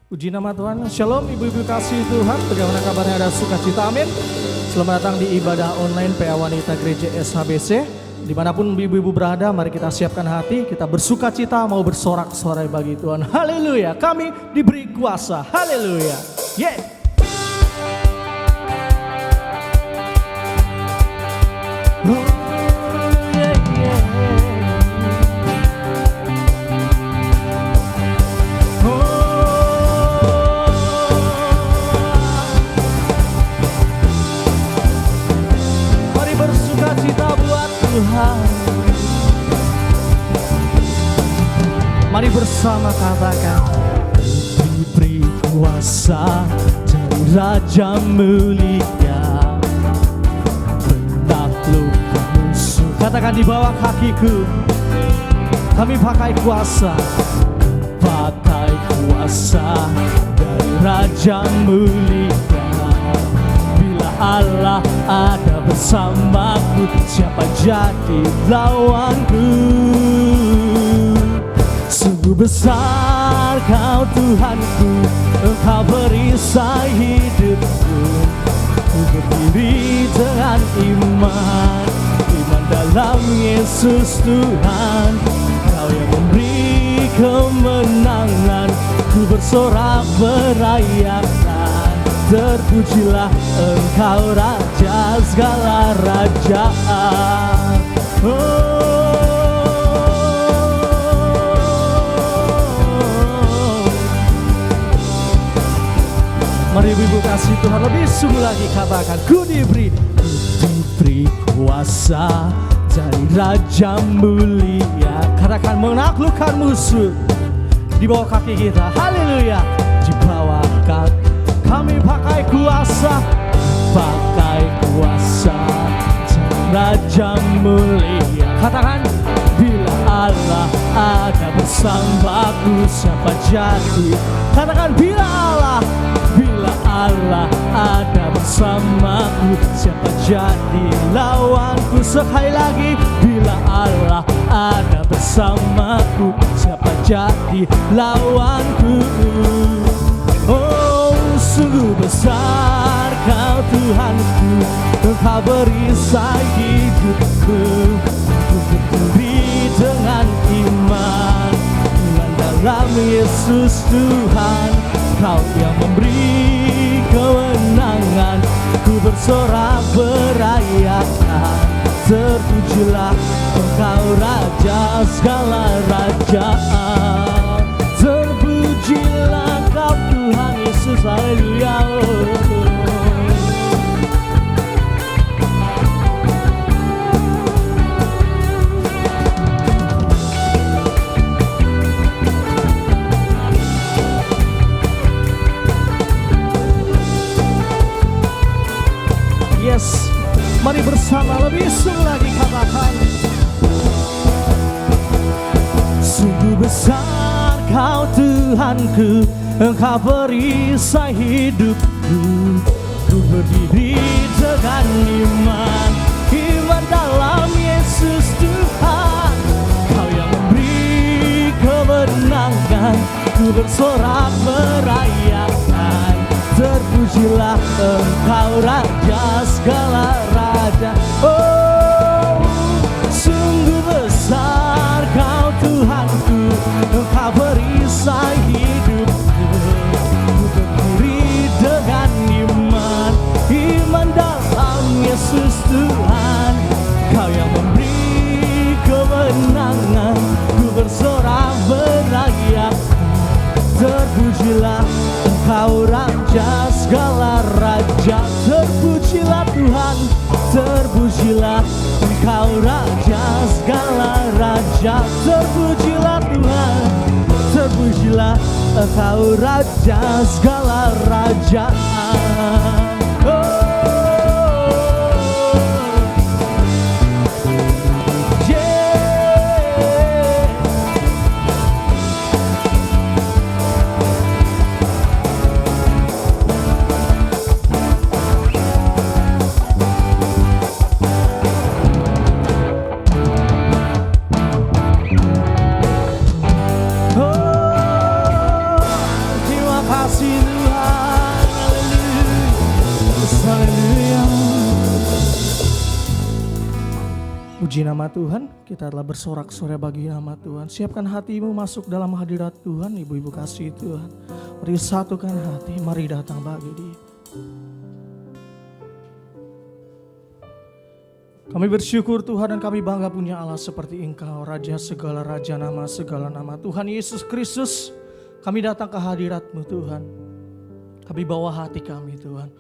Puji nama Tuhan. Shalom ibu-ibu kasih Tuhan. Bagaimana kabarnya, ada sukacita, amin. Selamat datang di ibadah online PA Wanita Gereja SHBC. Dimanapun ibu-ibu berada, mari kita siapkan hati. Kita bersukacita mau bersorak-sorai bagi Tuhan. Haleluya, kami diberi kuasa. Haleluya, yeah. Mari bersama katakan, diberi kuasa dari Raja mulia, menaklukkan musuh. Katakan, di bawah kakiku kami pakai kuasa, pakai kuasa dari Raja mulia. Bila Allah ada bersamaku, siapa jadi lawanku? Sungguh besar Kau Tuhanku, Engkau perisai hidupku. Ku berdiri dengan iman dalam Yesus Tuhan. Kau yang memberi kemenangan, ku bersorak merayakan. Terpujilah Engkau Raja segala rajaan. Mari ibu kasih Tuhan lebih sungguh lagi, katakan, ku diberi kuasa dari Raja mulia. Katakan, menaklukkan musuh di bawah kaki kita. Haleluya, di bawah kaki kami pakai kuasa, pakai kuasa dari Raja mulia. Katakan, bila Allah ada bersamaku, siapa jadi? Katakan, bila Allah ada bersamaku, siapa jadi lawanku? Sekali lagi, bila Allah ada bersamaku, siapa jadi lawanku? Oh, sungguh besar Kau Tuhanku, Engkau berisai hidupku. Ku berdiri dengan iman dalam Yesus Tuhan. Kau yang memberi kemenangan, ku bersorak merayakan. Terpujilah Engkau Raja segala rajaan. Terpujilah Kau Tuhan Yesus, haleluya. Yes, mari bersama lebih sungguh lagi, katakan, sungguh besar Kau Tuhanku, Engkau perisai hidupku. Ku berdiri dengan iman dalam Yesus Tuhan. Kau yang memberi kemenangan, ku bersorak merayakan. Terpujilah Engkau Raja segala raja. Oh, sungguh besar Kau Tuhanku, Engkau perisai hidupku. Ku berdiri dengan iman dalam Yesus Tuhan. Kau yang memberi kemenangan, ku bersorak merayakan. Terpujilah Engkau Raja segala raja. Terpujilah Tuhan, terpujilah Engkau Raja segala raja. Terpujilah Tuhan, terpujilah Engkau Raja segala rajaan. Puji nama Tuhan, kita telah bersorak-sorai bagi nama Tuhan. Siapkan hatimu masuk dalam hadirat Tuhan, ibu-ibu kasih Tuhan. Mari satukan hati, mari datang bagi Dia. Kami bersyukur Tuhan dan kami bangga punya Allah seperti Engkau, Raja segala raja, nama segala nama. Tuhan Yesus Kristus, kami datang ke hadirat-Mu Tuhan. Kami bawa hati kami Tuhan,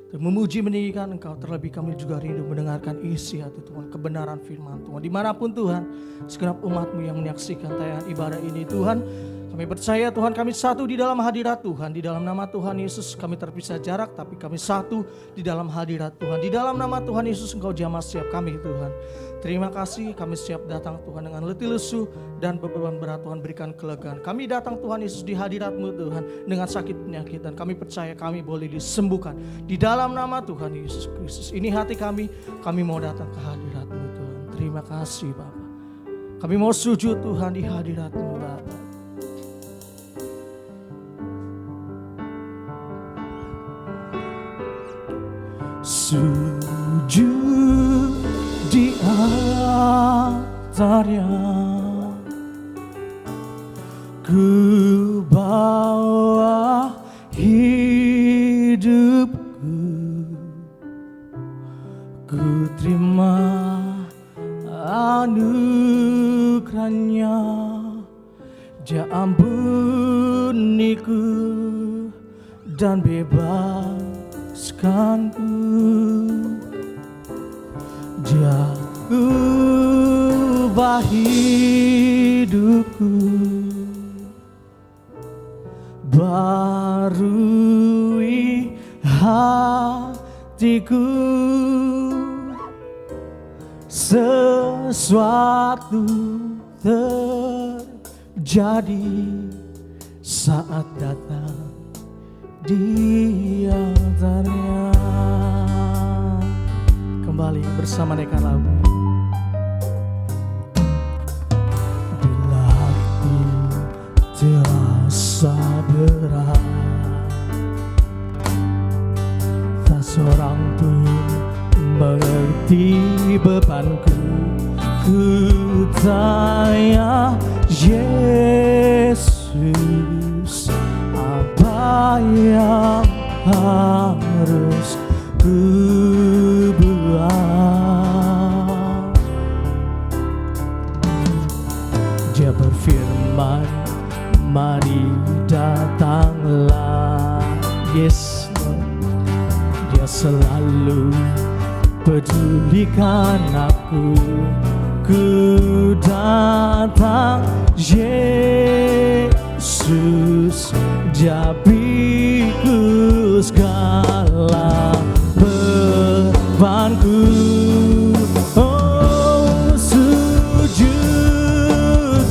dan memuji meninggikan Engkau. Terlebih kami juga rindu mendengarkan isi hati Tuhan, kebenaran firman Tuhan. Dimanapun Tuhan, segenap umat-Mu yang menyaksikan tayangan ibadah ini Tuhan, kami percaya Tuhan kami satu di dalam hadirat Tuhan. Di dalam nama Tuhan Yesus kami terpisah jarak, tapi kami satu di dalam hadirat Tuhan. Di dalam nama Tuhan Yesus Engkau jamah setiap kami Tuhan. Terima kasih, kami siap datang Tuhan dengan letih lesu dan beban berat Tuhan berikan kelegaan. Kami datang Tuhan Yesus di hadirat-Mu Tuhan dengan sakit penyakit, dan kami percaya kami boleh disembuhkan di dalam nama Tuhan Yesus Kristus. Ini hati kami mau datang ke hadirat-Mu Tuhan. Terima kasih Bapa. Kami mau sujud Tuhan di hadirat-Mu Bapa. Sujud di altarnya, ku bawa hidupku, ku terima anugerahnya, Dia ampuniku dan bebaskanku. Dia ubah hidupku, barui hatiku. Sesuatu terjadi saat datang di altarnya. Kembali bersama naikkan lagu. Bila hati terasa berat, tak seorang pun mengerti bebanku. Ku tanya Yesus, apa yang harus ku buat? Dia berfirman, mari datanglah. Yes, Dia selalu pedulikan aku. Ku datang Yesus, Dia pikul segala bebanku. Oh, sujud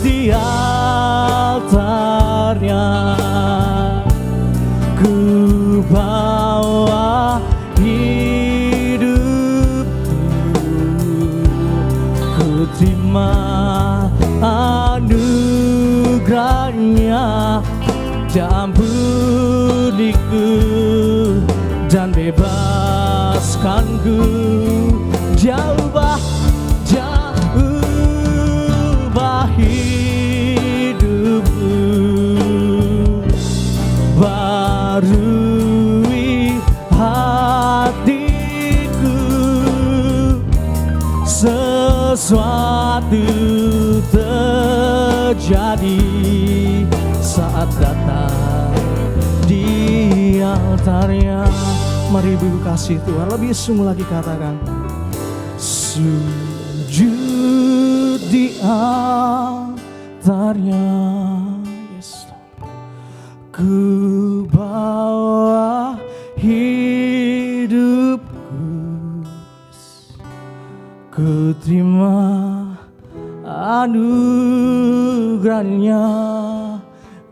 di altarnya, ku bawa hidupku, ku terima anugerahnya, Dia ampuniku dan bebaskanku. Dia ubah hidupku, barui hatiku. Sesuatu terjadi saat datang di altarnya. Mari ibu kasih Tuhan, lebih sungguh lagi katakan, sujud di altarnya. Yes. Ku bawa hidupku, ku terima anugerahnya,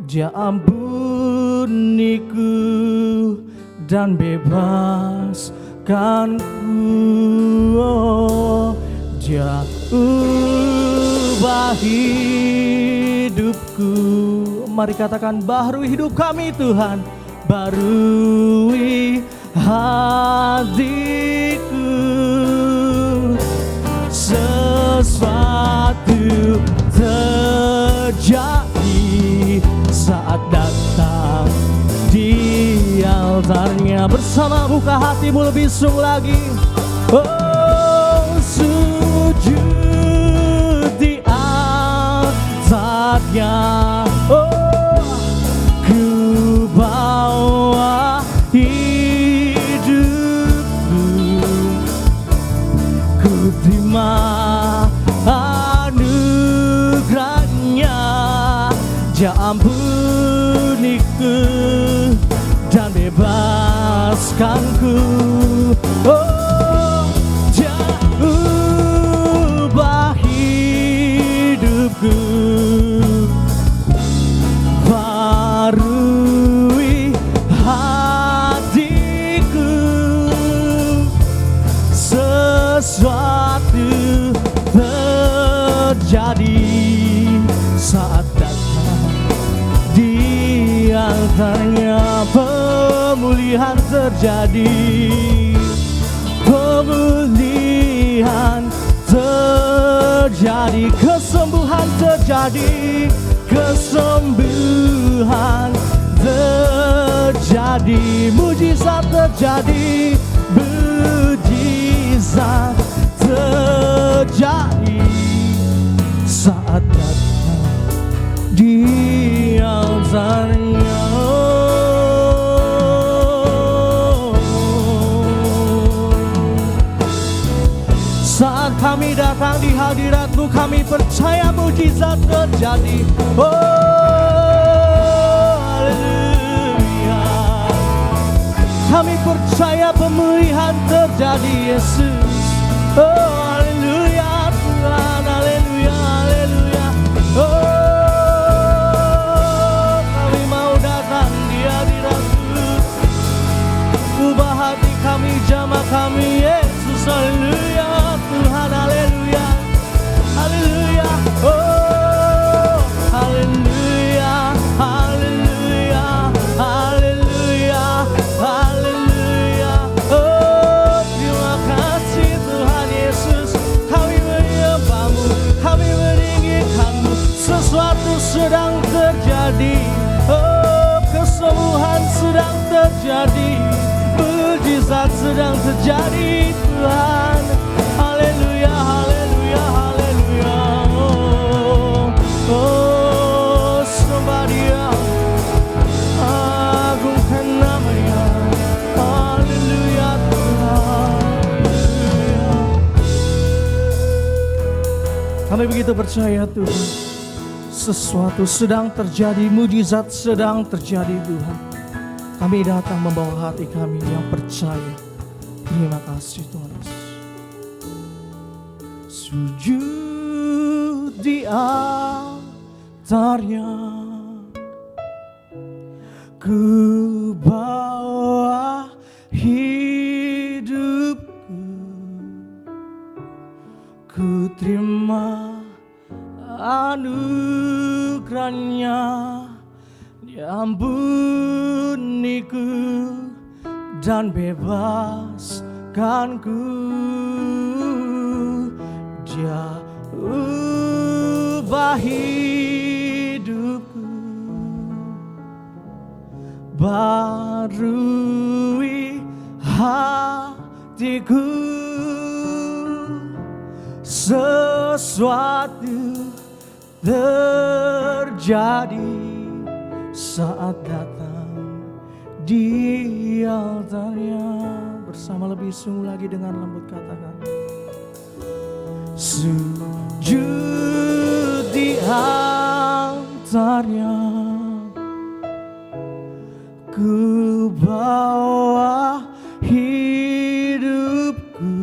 Dia ampuniku dan bebaskanku. Oh, Dia ubah hidupku. Mari katakan, barui hidup kami Tuhan, barui hatiku. terjadi saat datang di altarnya. Bersama buka hatimu lebih sungguh lagi. Oh, sujud di altarnya. Oh, ku bawa hidupku, ku terima anugerahnya. Dia ampuniku dan bebaskanku. Oh, Dia ubah hidupku, barui hatiku. Sesuatu terjadi saat datang di altarnya. Pemulihan terjadi, pemulihan terjadi, kesembuhan terjadi, kesembuhan terjadi, mujizat terjadi, mujizat terjadi saat datang di altarnya. Saat kami datang di hadirat-Mu, kami percaya mujizat terjadi. Oh, haleluya. Kami percaya pemulihan terjadi, Yesus. Oh, haleluya Tuhan, haleluya, haleluya. Oh, kami mau datang di hadirat-Mu. Ubah hati kami, jamah kami, Yesus, haleluya Tuhan, haleluya, haleluya. Oh, haleluya, haleluya, haleluya, haleluya. Oh, terima kasih Tuhan Yesus. Kami menyembah-Mu, kami meninggikan-Mu. Sesuatu sedang terjadi. Oh, kesembuhan sedang terjadi, mujizat sedang terjadi Tuhan. Haleluya, haleluya, haleluya. Oh, oh, sembah Dia, agungkan nama-Nya. Haleluya Tuhan, haleluya. Kami begitu percaya Tuhan, sesuatu sedang terjadi, mujizat sedang terjadi Tuhan. Kami datang membawa hati kami yang percaya. Terima kasih Tuhan Yesus. Sujud di altarnya, ku bawa hidupku, ku terima anugerahnya. Ampuniku dan bebaskanku. Dia ubah hidupku, barui hatiku. Sesuatu terjadi saat datang di altarnya. Bersama lebih sungguh lagi dengan lembut katakan, sujud di altarnya, ku bawa hidupku,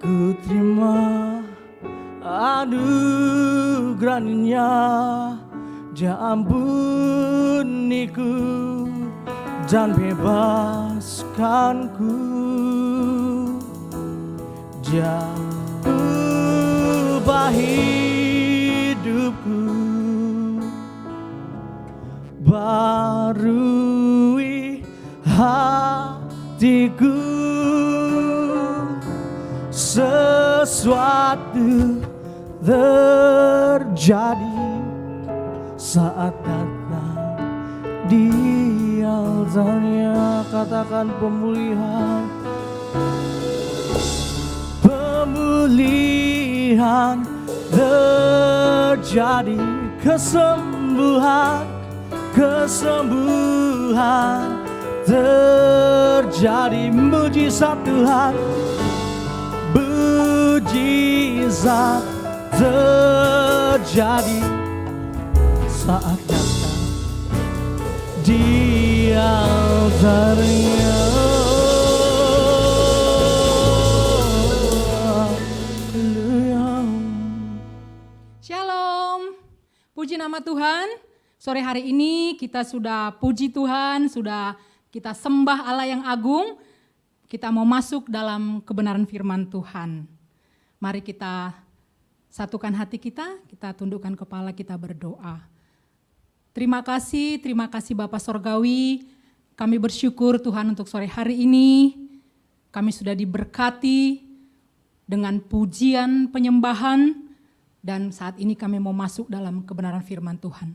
ku terima anugerahnya. Dia ampuniku dan bebaskanku. Dia ubah hidupku, barui hatiku. Sesuatu terjadi saat datang di altarnya. Katakan pemulihan, pemulihan terjadi, kesembuhan, kesembuhan terjadi, mujizat Tuhan, mujizat terjadi saat datang di altarnya. Shalom, puji nama Tuhan. Sore hari ini kita sudah puji Tuhan, sudah kita sembah Allah yang agung. Kita mau masuk dalam kebenaran firman Tuhan. Mari kita satukan hati kita tundukkan kepala, kita berdoa. Terima kasih Bapa Sorgawi. Kami bersyukur Tuhan untuk sore hari ini. Kami sudah diberkati dengan pujian penyembahan. Dan saat ini kami mau masuk dalam kebenaran firman Tuhan.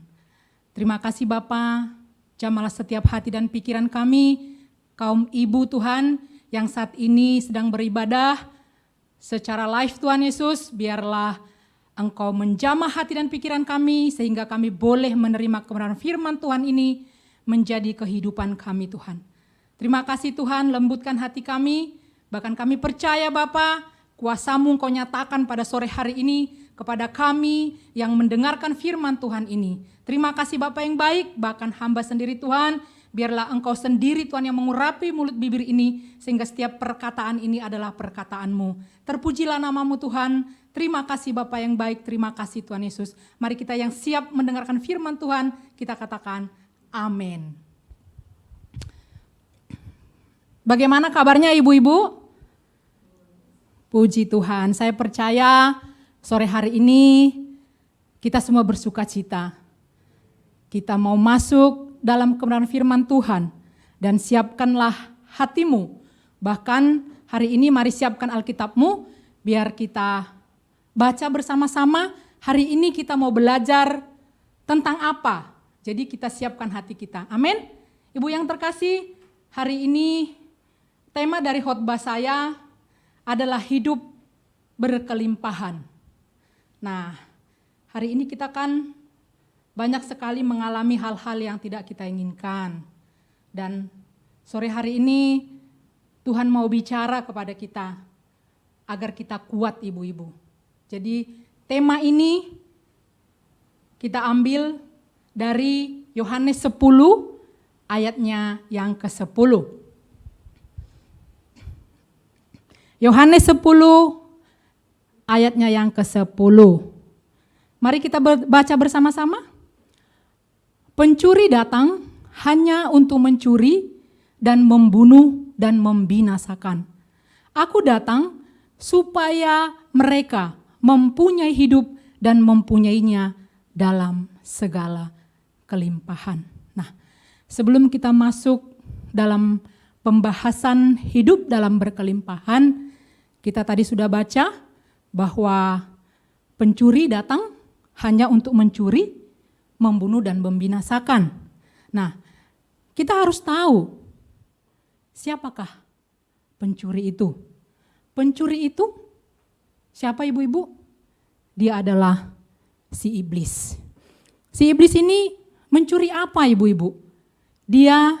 Terima kasih Bapa, jamalah setiap hati dan pikiran kami, kaum ibu Tuhan yang saat ini sedang beribadah secara live Tuhan Yesus, biarlah Engkau menjamah hati dan pikiran kami sehingga kami boleh menerima kebenaran firman Tuhan ini menjadi kehidupan kami Tuhan. Terima kasih Tuhan, lembutkan hati kami, bahkan kami percaya Bapa, kuasa-Mu Engkau nyatakan pada sore hari ini kepada kami yang mendengarkan firman Tuhan ini. Terima kasih Bapa yang baik, bahkan hamba sendiri Tuhan, biarlah Engkau sendiri Tuhan yang mengurapi mulut bibir ini, sehingga setiap perkataan ini adalah perkataan-Mu. Terpujilah nama-Mu Tuhan, terima kasih Bapa yang baik, terima kasih Tuhan Yesus. Mari kita yang siap mendengarkan firman Tuhan, kita katakan amin. Bagaimana kabarnya ibu-ibu? Puji Tuhan, saya percaya sore hari ini kita semua bersuka cita. Kita mau masuk dalam kebenaran firman Tuhan dan siapkanlah hatimu. Bahkan hari ini mari siapkan Alkitabmu biar kita baca bersama-sama. Hari ini kita mau belajar tentang apa? Jadi kita siapkan hati kita. Amin. Ibu yang terkasih, hari ini tema dari khotbah saya adalah hidup berkelimpahan. Nah, hari ini kita kan banyak sekali mengalami hal-hal yang tidak kita inginkan. Dan sore hari ini Tuhan mau bicara kepada kita agar kita kuat ibu-ibu. Jadi tema ini kita ambil dari Yohanes 10 ayatnya yang ke-10. Yohanes 10 ayatnya yang ke-10. Mari kita baca bersama-sama. Pencuri datang hanya untuk mencuri dan membunuh dan membinasakan. Aku datang supaya mereka mempunyai hidup dan mempunyainya dalam segala kelimpahan. Nah, sebelum kita masuk dalam pembahasan hidup dalam berkelimpahan, kita tadi sudah baca bahwa pencuri datang hanya untuk mencuri, membunuh dan membinasakan. Nah, kita harus tahu siapakah pencuri itu. Pencuri itu siapa ibu-ibu? Dia adalah si iblis. Si iblis ini mencuri apa ibu-ibu? Dia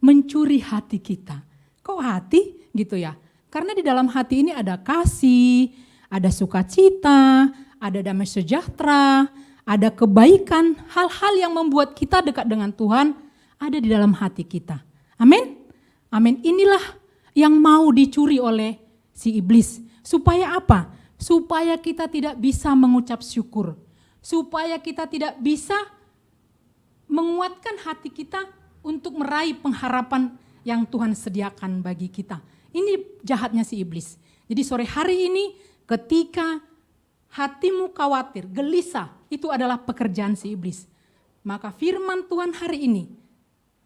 mencuri hati kita. Kok hati gitu ya? Karena di dalam hati ini ada kasih, ada sukacita, ada damai sejahtera, ada kebaikan, hal-hal yang membuat kita dekat dengan Tuhan ada di dalam hati kita. Amin? Amin. Inilah yang mau dicuri oleh si iblis. Supaya apa? Supaya kita tidak bisa mengucap syukur. Supaya kita tidak bisa menguatkan hati kita untuk meraih pengharapan yang Tuhan sediakan bagi kita. Ini jahatnya si iblis. Jadi sore hari ini ketika hatimu khawatir, gelisah, itu adalah pekerjaan si iblis. Maka firman Tuhan hari ini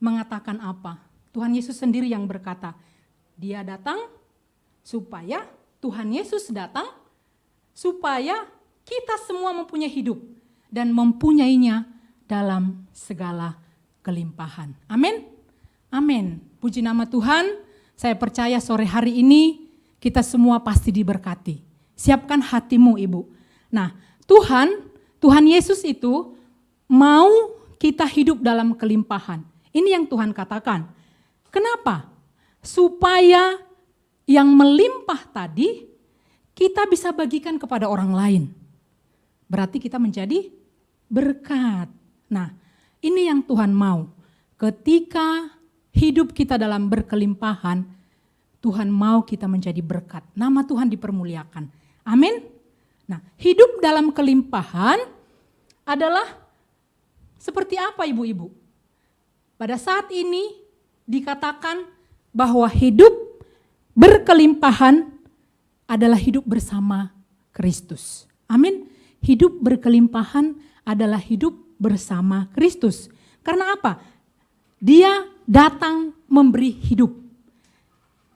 mengatakan apa? Tuhan Yesus sendiri yang berkata, dia datang supaya, Tuhan Yesus datang supaya Kita semua mempunyai hidup dan mempunyainya dalam segala kelimpahan. Amin. Amin. Puji nama Tuhan. Saya percaya sore hari ini kita semua pasti diberkati. Siapkan hatimu, Ibu. Nah, Tuhan Yesus itu mau kita hidup dalam kelimpahan. Ini yang Tuhan katakan. Kenapa? Supaya yang melimpah tadi kita bisa bagikan kepada orang lain. Berarti kita menjadi berkat. Nah, ini yang Tuhan mau. Ketika hidup kita dalam berkelimpahan, Tuhan mau kita menjadi berkat. Nama Tuhan dipermuliakan. Amin. Nah, hidup dalam kelimpahan adalah seperti apa, ibu-ibu? Pada saat ini dikatakan bahwa hidup berkelimpahan adalah hidup bersama Kristus. Amin. Hidup berkelimpahan adalah hidup bersama Kristus. Karena apa? Dia datang memberi hidup.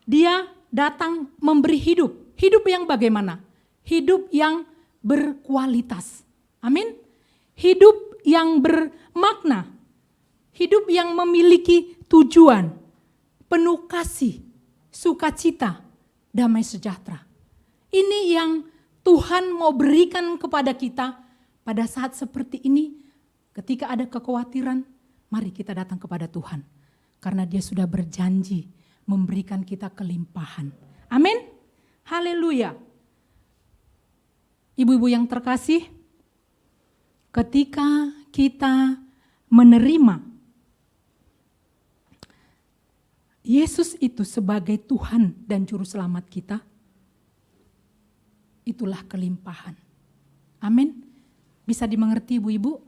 Dia datang memberi hidup. Hidup yang bagaimana? Hidup yang berkualitas. Amin. Hidup yang bermakna. Hidup yang memiliki tujuan, penuh kasih, sukacita, damai sejahtera. Ini yang Tuhan mau berikan kepada kita pada saat seperti ini. Ketika ada kekhawatiran, mari kita datang kepada Tuhan. Karena Dia sudah berjanji memberikan kita kelimpahan. Amin. Haleluya. Ibu-ibu yang terkasih, ketika kita menerima Yesus itu sebagai Tuhan dan Juru Selamat kita, itulah kelimpahan. Amin. Bisa dimengerti ibu-ibu?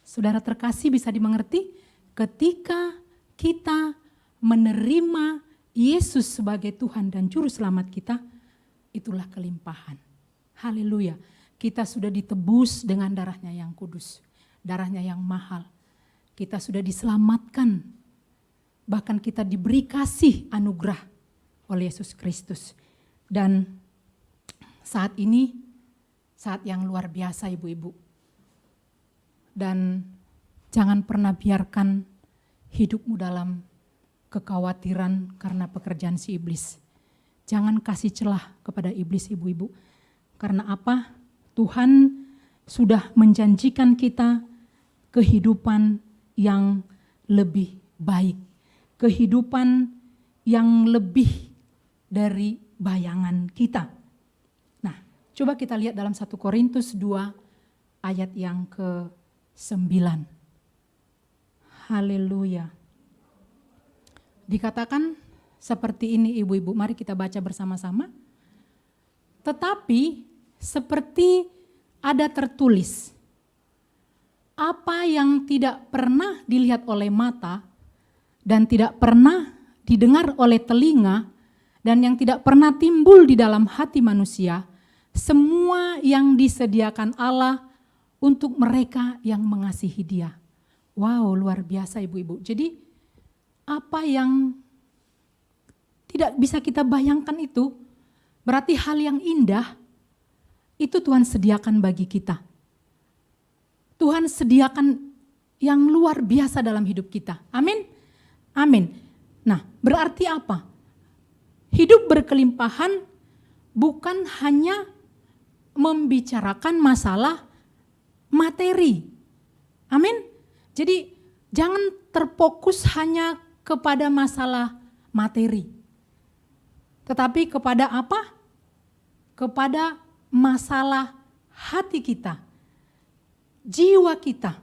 Saudara terkasih, bisa dimengerti? Ketika kita menerima Yesus sebagai Tuhan dan Juru Selamat kita, itulah kelimpahan. Haleluya. Kita sudah ditebus dengan darahnya yang kudus, darahnya yang mahal. Kita sudah diselamatkan, bahkan kita diberi kasih anugerah oleh Yesus Kristus. Dan saat ini, saat yang luar biasa ibu-ibu. Dan jangan pernah biarkan hidupmu dalam kekhawatiran karena pekerjaan si iblis. Jangan kasih celah kepada iblis ibu-ibu. Karena apa? Tuhan sudah menjanjikan kita kehidupan yang lebih baik. Kehidupan yang lebih dari bayangan kita. Nah, coba kita lihat dalam 1 Korintus 2 ayat yang ke-9. Haleluya. Dikatakan seperti ini ibu-ibu, mari kita baca bersama-sama. Tetapi seperti ada tertulis, apa yang tidak pernah dilihat oleh mata dan tidak pernah didengar oleh telinga dan yang tidak pernah timbul di dalam hati manusia, semua yang disediakan Allah untuk mereka yang mengasihi Dia. Wow, luar biasa ibu-ibu. Jadi apa yang tidak bisa kita bayangkan itu, berarti hal yang indah itu Tuhan sediakan bagi kita. Tuhan sediakan yang luar biasa dalam hidup kita. Amin. Amin. Nah, berarti apa? Hidup berkelimpahan bukan hanya membicarakan masalah materi. Amin. Jadi jangan terfokus hanya kepada masalah materi. Tetapi kepada apa? Kepada masalah hati kita, jiwa kita.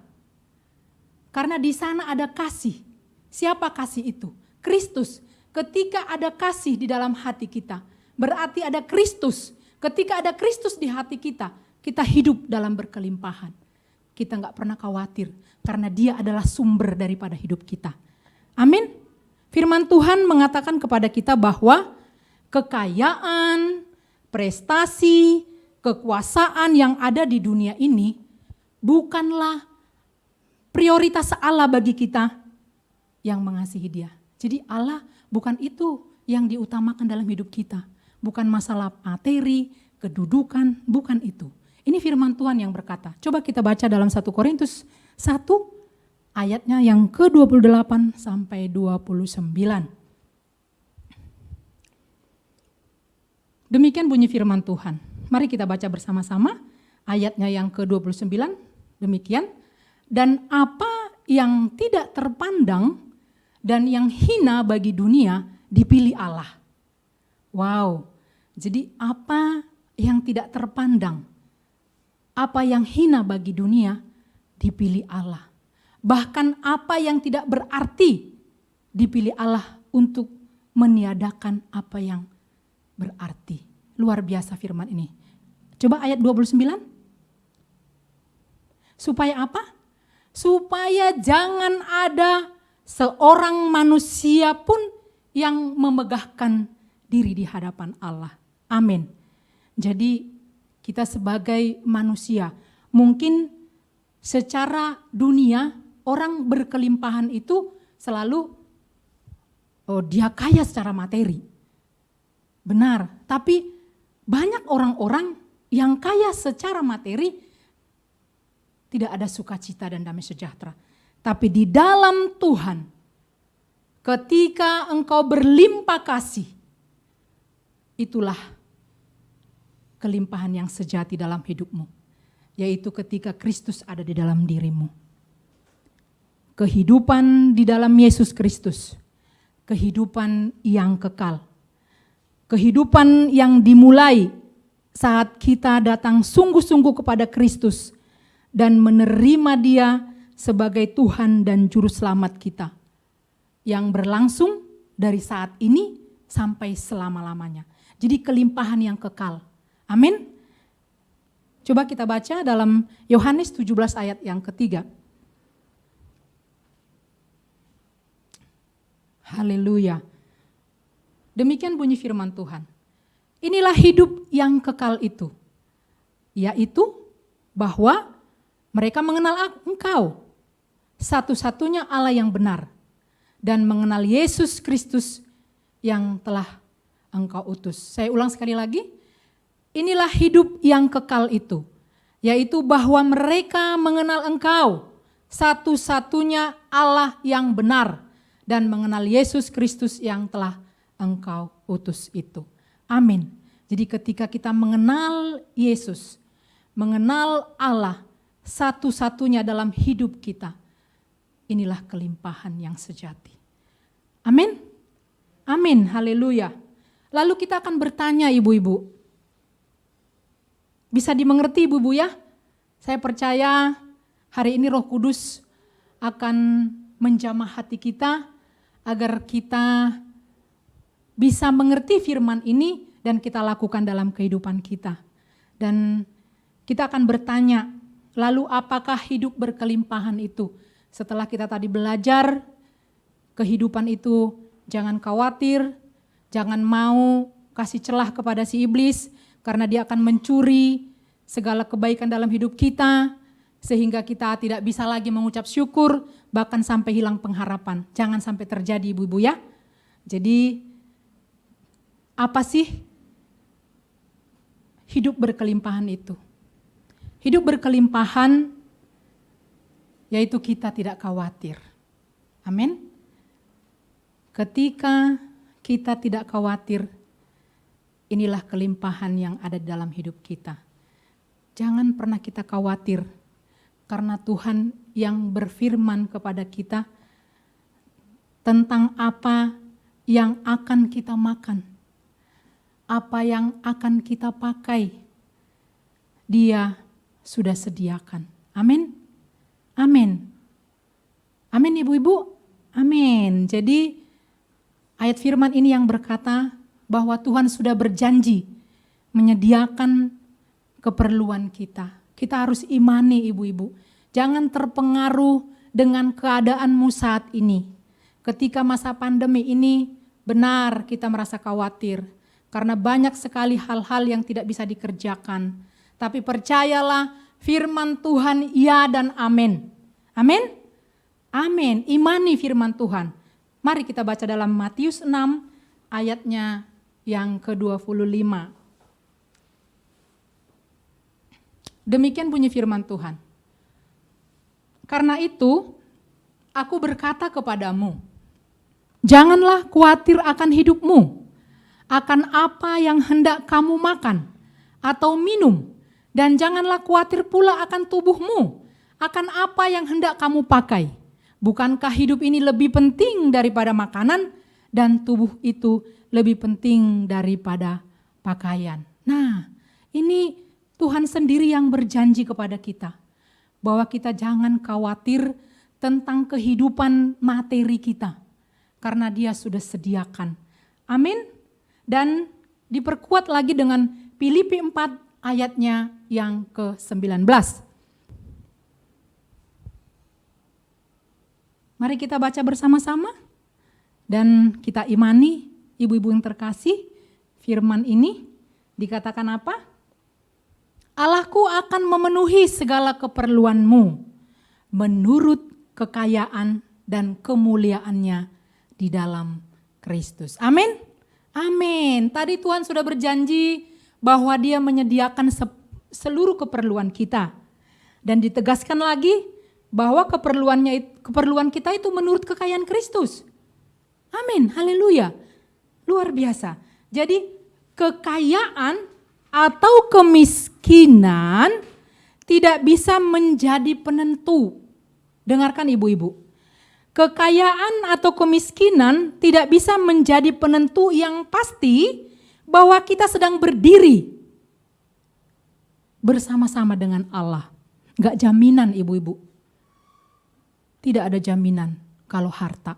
Karena di sana ada kasih. Siapa kasih itu? Kristus. Ketika ada kasih di dalam hati kita, berarti ada Kristus. Ketika ada Kristus di hati kita, kita hidup dalam berkelimpahan. Kita gak pernah khawatir, karena Dia adalah sumber daripada hidup kita. Amin. Firman Tuhan mengatakan kepada kita bahwa kekayaan, prestasi, kekuasaan yang ada di dunia ini bukanlah prioritas Allah bagi kita yang mengasihi Dia. Jadi Allah bukan itu yang diutamakan dalam hidup kita. Bukan masalah materi, kedudukan, bukan itu. Ini firman Tuhan yang berkata. Coba kita baca dalam 1 Korintus 1 ayatnya yang ke-28 sampai 29. Demikian bunyi firman Tuhan. Mari kita baca bersama-sama ayatnya yang ke-29. Demikian. Dan apa yang tidak terpandang dan yang hina bagi dunia dipilih Allah. Wow. Jadi apa yang tidak terpandang, apa yang hina bagi dunia dipilih Allah. Bahkan apa yang tidak berarti dipilih Allah untuk meniadakan apa yang berarti. Luar biasa firman ini. Coba ayat 29. Supaya apa? Supaya jangan ada seorang manusia pun yang memegahkan diri di hadapan Allah. Amin. Jadi kita sebagai manusia, mungkin secara dunia orang berkelimpahan itu selalu dia kaya secara materi. Benar, tapi banyak orang-orang yang kaya secara materi tidak ada sukacita dan damai sejahtera. Tapi di dalam Tuhan, ketika engkau berlimpah kasih, itulah kelimpahan yang sejati dalam hidupmu, yaitu ketika Kristus ada di dalam dirimu. Kehidupan di dalam Yesus Kristus, kehidupan yang kekal, kehidupan yang dimulai saat kita datang sungguh-sungguh kepada Kristus dan menerima Dia sebagai Tuhan dan Juru Selamat kita, yang berlangsung dari saat ini sampai selama-lamanya. Jadi kelimpahan yang kekal. Amin. Coba kita baca dalam Yohanes 17 ayat yang ketiga. Haleluya. Demikian bunyi firman Tuhan. Inilah hidup yang kekal itu, yaitu bahwa mereka mengenal Engkau, satu-satunya Allah yang benar, dan mengenal Yesus Kristus yang telah Engkau utus. Saya ulang sekali lagi. Inilah hidup yang kekal itu, yaitu bahwa mereka mengenal Engkau, satu-satunya Allah yang benar, dan mengenal Yesus Kristus yang telah Engkau utus itu. Amin. Jadi ketika kita mengenal Yesus, mengenal Allah, satu-satunya dalam hidup kita, inilah kelimpahan yang sejati. Amin. Amin. Haleluya. Lalu kita akan bertanya ibu-ibu. Bisa dimengerti ibu-ibu ya? Saya percaya hari ini Roh Kudus akan menjamah hati kita agar kita bisa mengerti firman ini dan kita lakukan dalam kehidupan kita. Dan kita akan bertanya, lalu apakah hidup berkelimpahan itu? Setelah kita tadi belajar kehidupan itu, jangan khawatir, jangan mau kasih celah kepada si iblis, karena dia akan mencuri segala kebaikan dalam hidup kita, sehingga kita tidak bisa lagi mengucap syukur, bahkan sampai hilang pengharapan. Jangan sampai terjadi ibu-ibu ya. Jadi apa sih hidup berkelimpahan itu? Hidup berkelimpahan yaitu kita tidak khawatir. Amin. Ketika kita tidak khawatir, inilah kelimpahan yang ada di dalam hidup kita. Jangan pernah kita khawatir, karena Tuhan yang berfirman kepada kita tentang apa yang akan kita makan, apa yang akan kita pakai, Dia sudah sediakan. Amin. Amin. Amin ibu-ibu. Amin. Jadi ayat firman ini yang berkata bahwa Tuhan sudah berjanji menyediakan keperluan kita. Kita harus imani ibu-ibu. Jangan terpengaruh dengan keadaanmu saat ini. Ketika masa pandemi ini benar kita merasa khawatir. Karena banyak sekali hal-hal yang tidak bisa dikerjakan. Tapi percayalah firman Tuhan ya dan amin. Amin? Amin. Imani firman Tuhan. Mari kita baca dalam Matius 6 ayatnya yang ke-25. Demikian bunyi firman Tuhan. Karena itu, aku berkata kepadamu, janganlah khawatir akan hidupmu, akan apa yang hendak kamu makan atau minum, dan janganlah khawatir pula akan tubuhmu, akan apa yang hendak kamu pakai. Bukankah hidup ini lebih penting daripada makanan, dan tubuh itu lebih penting daripada pakaian. Nah, ini Tuhan sendiri yang berjanji kepada kita, bahwa kita jangan khawatir tentang kehidupan materi kita, karena Dia sudah sediakan. Amin. Dan diperkuat lagi dengan Filipi 4 ayatnya yang ke-19. Mari kita baca bersama-sama dan kita imani, ibu-ibu yang terkasih, firman ini dikatakan apa? Allahku akan memenuhi segala keperluanmu menurut kekayaan dan kemuliaannya di dalam Kristus. Amin. Amin. Tadi Tuhan sudah berjanji bahwa Dia menyediakan seluruh keperluan kita. Dan ditegaskan lagi bahwa keperluan kita itu menurut kekayaan Kristus. Amin. Haleluya. Luar biasa. Jadi kekayaan atau kemiskinan tidak bisa menjadi penentu. Dengarkan ibu-ibu. Kekayaan atau kemiskinan tidak bisa menjadi penentu yang pasti bahwa kita sedang berdiri bersama-sama dengan Allah. Enggak jaminan ibu-ibu. Tidak ada jaminan kalau harta.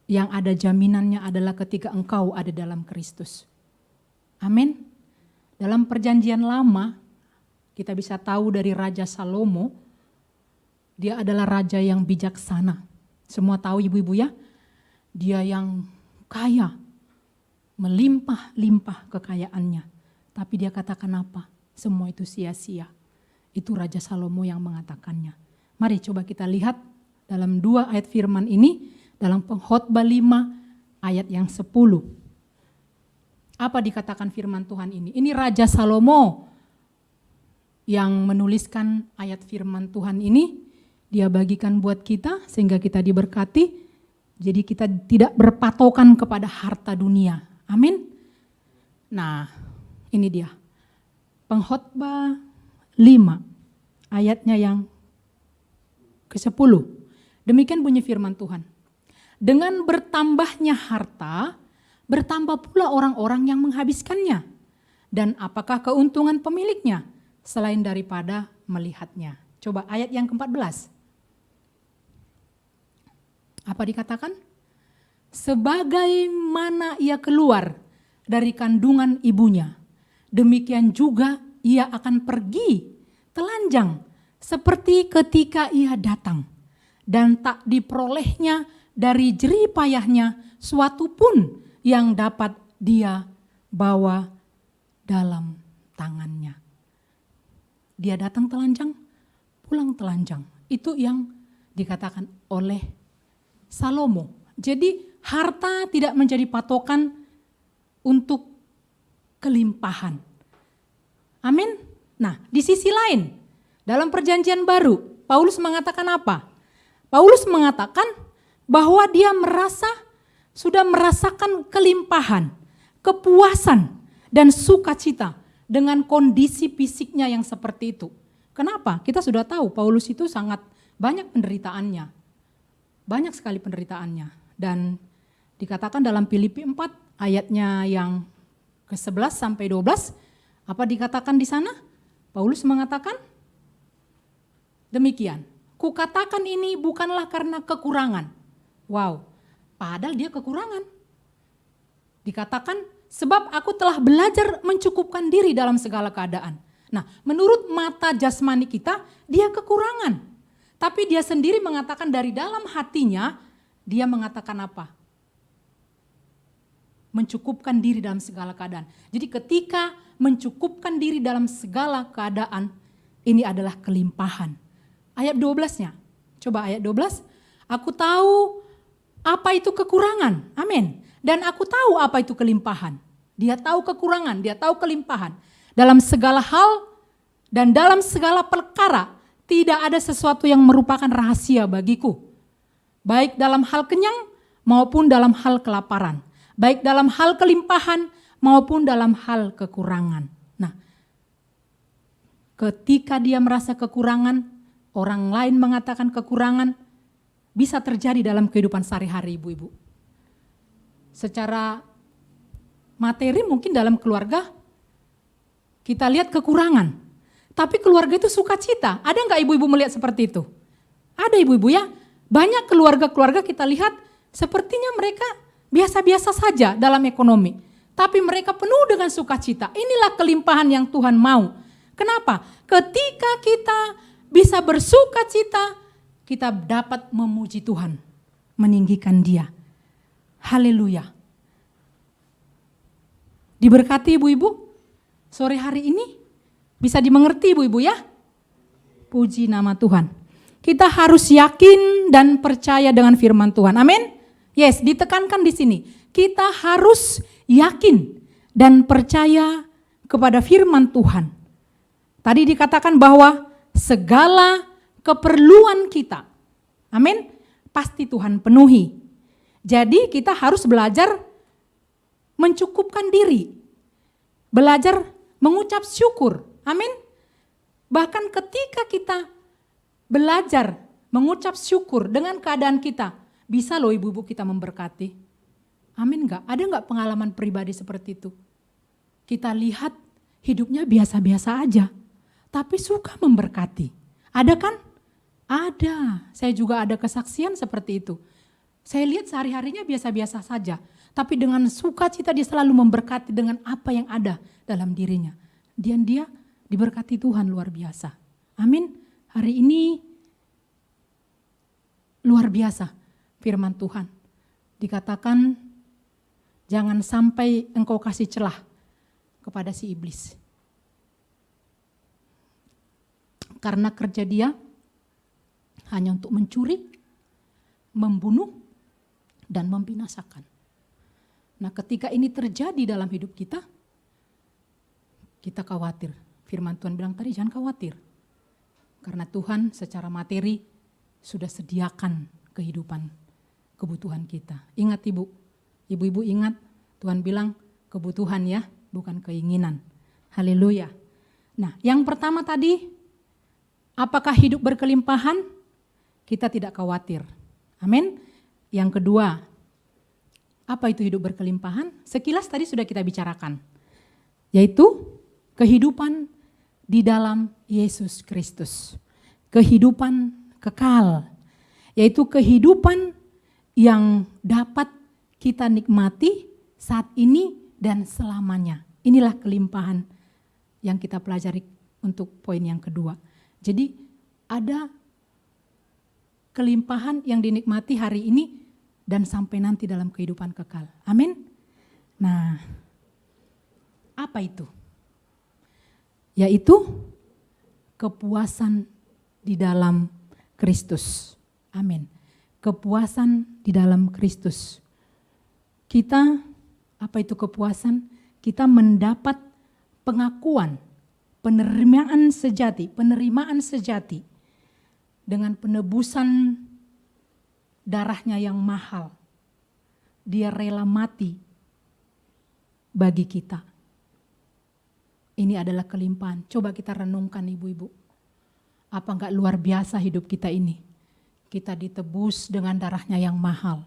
Yang ada jaminannya adalah ketika engkau ada dalam Kristus. Amin. Dalam perjanjian lama, kita bisa tahu dari Raja Salomo, dia adalah raja yang bijaksana. Semua tahu ibu-ibu ya, dia yang kaya, melimpah-limpah kekayaannya. Tapi dia katakan apa? Semua itu sia-sia. Itu Raja Salomo yang mengatakannya. Mari coba kita lihat dalam 2 ayat firman ini, dalam Pengkhotbah 5 ayat yang 10. Apa dikatakan firman Tuhan ini? Ini Raja Salomo yang menuliskan ayat firman Tuhan ini. Dia bagikan buat kita sehingga kita diberkati. Jadi kita tidak berpatokan kepada harta dunia. Amin. Nah, ini dia. Pengkhotbah 5 ayatnya yang ke-10. Demikian bunyi firman Tuhan. Dengan bertambahnya harta, bertambah pula orang-orang yang menghabiskannya. Dan apakah keuntungan pemiliknya selain daripada melihatnya? Coba ayat yang ke-14. Apa dikatakan? Sebagaimana ia keluar dari kandungan ibunya, demikian juga ia akan pergi telanjang seperti ketika ia datang. Dan tak diperolehnya dari jerih payahnya suatu pun yang dapat dia bawa dalam tangannya. Dia datang telanjang, pulang telanjang. Itu yang dikatakan oleh Salomo. Jadi harta tidak menjadi patokan untuk kelimpahan. Amin. Nah, di sisi lain, dalam perjanjian baru, Paulus mengatakan apa? Paulus mengatakan bahwa dia sudah merasakan kelimpahan, kepuasan, dan sukacita dengan kondisi fisiknya yang seperti itu. Kenapa? Kita sudah tahu Paulus itu sangat banyak penderitaannya. Banyak sekali penderitaannya. Dan dikatakan dalam Filipi 4 ayatnya yang ke-11 sampai 12, apa dikatakan di sana? Paulus mengatakan demikian. Kukatakan ini bukanlah karena kekurangan. Wow, padahal dia kekurangan. Dikatakan, sebab aku telah belajar mencukupkan diri dalam segala keadaan. Nah, menurut mata jasmani kita, dia kekurangan. Tapi dia sendiri mengatakan dari dalam hatinya, dia mengatakan apa? Mencukupkan diri dalam segala keadaan. Jadi ketika mencukupkan diri dalam segala keadaan, ini adalah kelimpahan. Ayat 12-nya, coba ayat 12. Aku tahu apa itu kekurangan, amin. Dan aku tahu apa itu kelimpahan. Dia tahu kekurangan, dia tahu kelimpahan. dalam segala hal dan dalam segala perkara tidak ada sesuatu yang merupakan rahasia bagiku. Baik dalam hal kenyang maupun dalam hal kelaparan. Baik dalam hal kelimpahan maupun dalam hal kekurangan. Nah, ketika dia merasa kekurangan, orang lain mengatakan kekurangan, bisa terjadi dalam kehidupan sehari-hari ibu-ibu. Secara materi mungkin dalam keluarga kita lihat kekurangan. Tapi keluarga itu sukacita. Ada nggak ibu-ibu melihat seperti itu? Ada ibu-ibu ya. Banyak keluarga-keluarga kita lihat sepertinya mereka biasa-biasa saja dalam ekonomi. Tapi mereka penuh dengan sukacita. Inilah kelimpahan yang Tuhan mau. Kenapa? Ketika kita bisa bersukacita, kita dapat memuji Tuhan. Meninggikan Dia. Haleluya. Diberkati ibu-ibu. Sore hari ini bisa dimengerti ibu-ibu ya? Puji nama Tuhan. Kita harus yakin dan percaya dengan firman Tuhan. Amin. Yes, ditekankan di sini. Kita harus yakin dan percaya kepada firman Tuhan. Tadi dikatakan bahwa segala keperluan kita, amin, pasti Tuhan penuhi. Jadi kita harus belajar mencukupkan diri. Belajar mengucap syukur. Amin. Bahkan ketika kita belajar mengucap syukur dengan keadaan kita, bisa loh ibu-ibu kita memberkati. Amin enggak? Ada enggak pengalaman pribadi seperti itu? Kita lihat hidupnya biasa-biasa aja, tapi suka memberkati. Ada kan? Ada. Saya juga ada kesaksian seperti itu. Saya lihat sehari-harinya biasa-biasa saja, tapi dengan sukacita dia selalu memberkati dengan apa yang ada dalam dirinya. Dan dia diberkati Tuhan luar biasa. Amin. Hari ini luar biasa firman Tuhan. Dikatakan jangan sampai engkau kasih celah kepada si iblis. Karena kerja dia hanya untuk mencuri, membunuh, dan membinasakan. Nah, ketika ini terjadi dalam hidup kita, kita khawatir. Firman Tuhan bilang tadi jangan khawatir. Karena Tuhan secara materi sudah sediakan kehidupan, kebutuhan kita. Ingat ibu-ibu ingat Tuhan bilang kebutuhan ya, bukan keinginan. Haleluya. Nah, yang pertama tadi, apakah hidup berkelimpahan? Kita tidak khawatir. Amin. Yang kedua, apa itu hidup berkelimpahan? Sekilas tadi sudah kita bicarakan, yaitu kehidupan di dalam Yesus Kristus. Kehidupan kekal, yaitu kehidupan yang dapat kita nikmati saat ini dan selamanya. Inilah kelimpahan yang kita pelajari untuk poin yang kedua. Jadi ada kelimpahan yang dinikmati hari ini dan sampai nanti dalam kehidupan kekal. Amin. Nah, apa itu? Yaitu kepuasan di dalam Kristus. Amin. Kepuasan di dalam Kristus. Kita, apa itu kepuasan? Kita mendapat pengakuan, penerimaan sejati dengan penebusan darahnya yang mahal. Dia rela mati bagi kita. Ini adalah kelimpahan. Coba kita renungkan ibu-ibu. Apa enggak luar biasa hidup kita ini? Kita ditebus dengan darahnya yang mahal.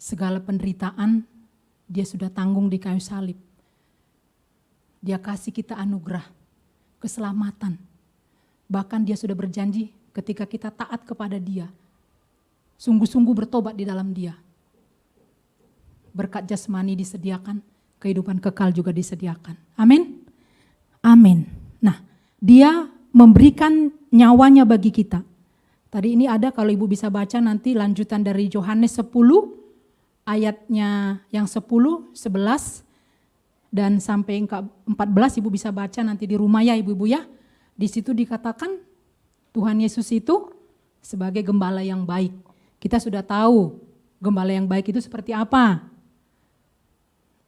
Segala penderitaan dia sudah tanggung di kayu salib. Dia kasih kita anugerah, keselamatan. Bahkan dia sudah berjanji ketika kita taat kepada dia, sungguh-sungguh bertobat di dalam dia. Berkat jasmani disediakan, kehidupan kekal juga disediakan. Amin. Amin. Nah, dia memberikan nyawanya bagi kita. Tadi ini ada, kalau ibu bisa baca nanti lanjutan dari Yohanes 10, ayatnya yang 10, 11, dan sampai 14 ibu bisa baca nanti di rumah ya ibu-ibu ya. Di situ dikatakan Tuhan Yesus itu sebagai gembala yang baik. Kita sudah tahu gembala yang baik itu seperti apa.